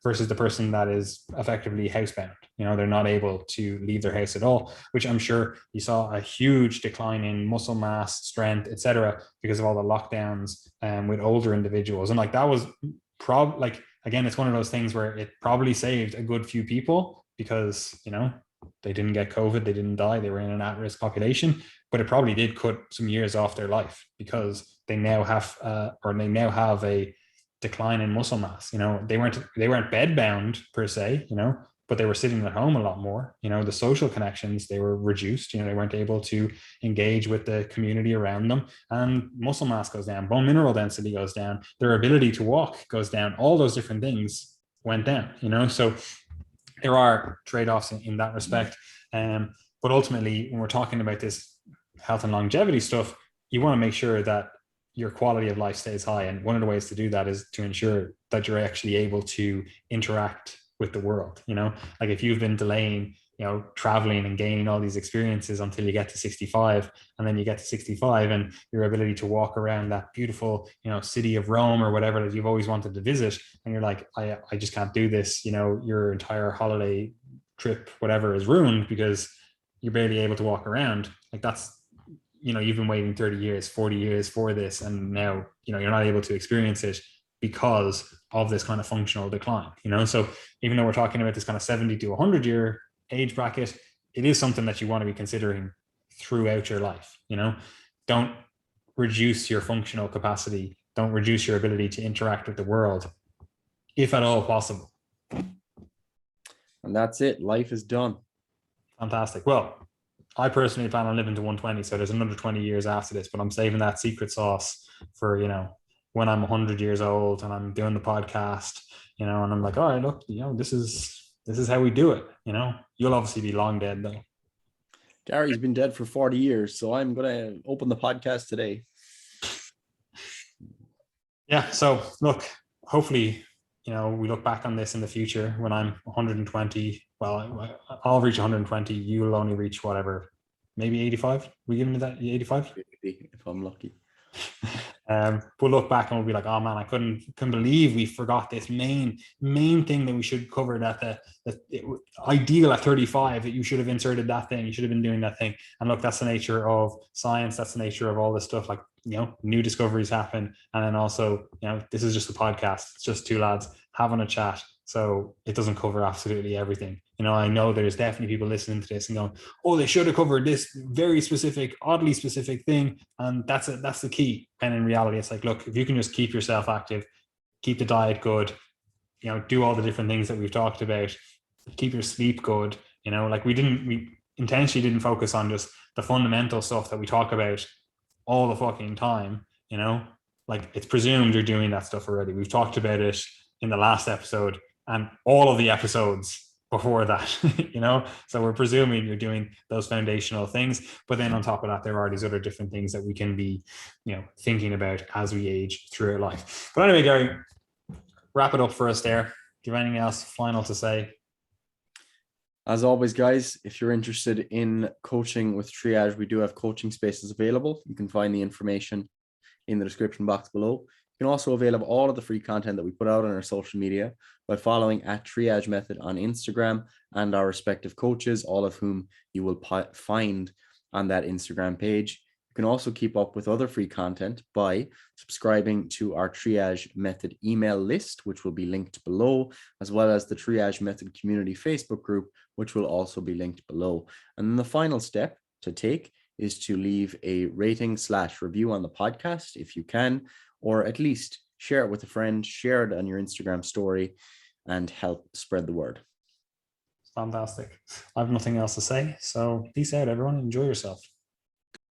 Speaker 2: versus the person that is effectively housebound. They're not able to leave their house at all, which I'm sure you saw a huge decline in muscle mass, strength, etc., because of all the lockdowns with older individuals. And like that was probably again, it's one of those things where it probably saved a good few people because, they didn't get COVID, they didn't die, they were in an at-risk population, but it probably did cut some years off their life because they now have a decline in muscle mass. They weren't bedbound per se, but they were sitting at home a lot more. The social connections, they were reduced. They weren't able to engage with the community around them, and muscle mass goes down, bone mineral density goes down, their ability to walk goes down. All those different things went down. So there are trade-offs in that respect. But ultimately, when we're talking about this health and longevity stuff, you want to make sure that your quality of life stays high. And one of the ways to do that is to ensure that you're actually able to interact with the world. Like if you've been delaying, traveling and gaining all these experiences until you get to 65, and then you get to 65 and your ability to walk around that beautiful, city of Rome or whatever that you've always wanted to visit, and you're like, I just can't do this, your entire holiday trip, whatever, is ruined because you're barely able to walk around. Like that's, you've been waiting 30 years, 40 years for this, and now, you're not able to experience it because of this kind of functional decline. So even though we're talking about this kind of 70 to 100 year age bracket, it is something that you want to be considering throughout your life. Don't reduce your functional capacity, don't reduce your ability to interact with the world, if at all possible.
Speaker 1: And that's it. Life is done.
Speaker 2: Fantastic. Well, I personally plan on living to 120, so there's another 20 years after this, but I'm saving that secret sauce for, when I'm 100 years old and I'm doing the podcast, and I'm like, all right, look, this is how we do it. You'll obviously be long dead though.
Speaker 1: Gary's been dead for 40 years, so I'm going to open the podcast today.
Speaker 2: Yeah. So look, hopefully, we look back on this in the future when I'm 120. Well, I'll reach 120. You'll only reach whatever, maybe 85. We give me that 85
Speaker 1: if I'm lucky.
Speaker 2: We'll look back and we'll be like, oh man, I couldn't believe we forgot this main thing that we should cover, that ideal at 35, that you should have inserted that thing, you should have been doing that thing. And look, that's the nature of science, that's the nature of all this stuff. Like, new discoveries happen, and then also, this is just a podcast, it's just two lads having a chat, so it doesn't cover absolutely everything. I know there's definitely people listening to this and going, oh, they should have covered this very specific, oddly specific thing, and that's the key. And in reality, it's like, look, if you can just keep yourself active, keep the diet good, do all the different things that we've talked about, keep your sleep good, like we intentionally didn't focus on just the fundamental stuff that we talk about all the fucking time, like it's presumed you're doing that stuff already. We've talked about it in the last episode and all of the episodes before that, so we're presuming you're doing those foundational things. But then on top of that, there are these other different things that we can be, thinking about as we age through our life. But anyway, Gary, wrap it up for us there. Do you have anything else final to say?
Speaker 1: As always, guys, if you're interested in coaching with Triage, we do have coaching spaces available. You can find the information in the description box below. You can also avail of all of the free content that we put out on our social media by following @Triage Method on Instagram and our respective coaches, all of whom you will find on that Instagram page. You can also keep up with other free content by subscribing to our Triage Method email list, which will be linked below, as well as the Triage Method community Facebook group, which will also be linked below. And then the final step to take is to leave a rating/review on the podcast if you can, or at least share it with a friend, share it on your Instagram story, and help spread the word.
Speaker 2: Fantastic. I have nothing else to say. So peace out, everyone. Enjoy yourself.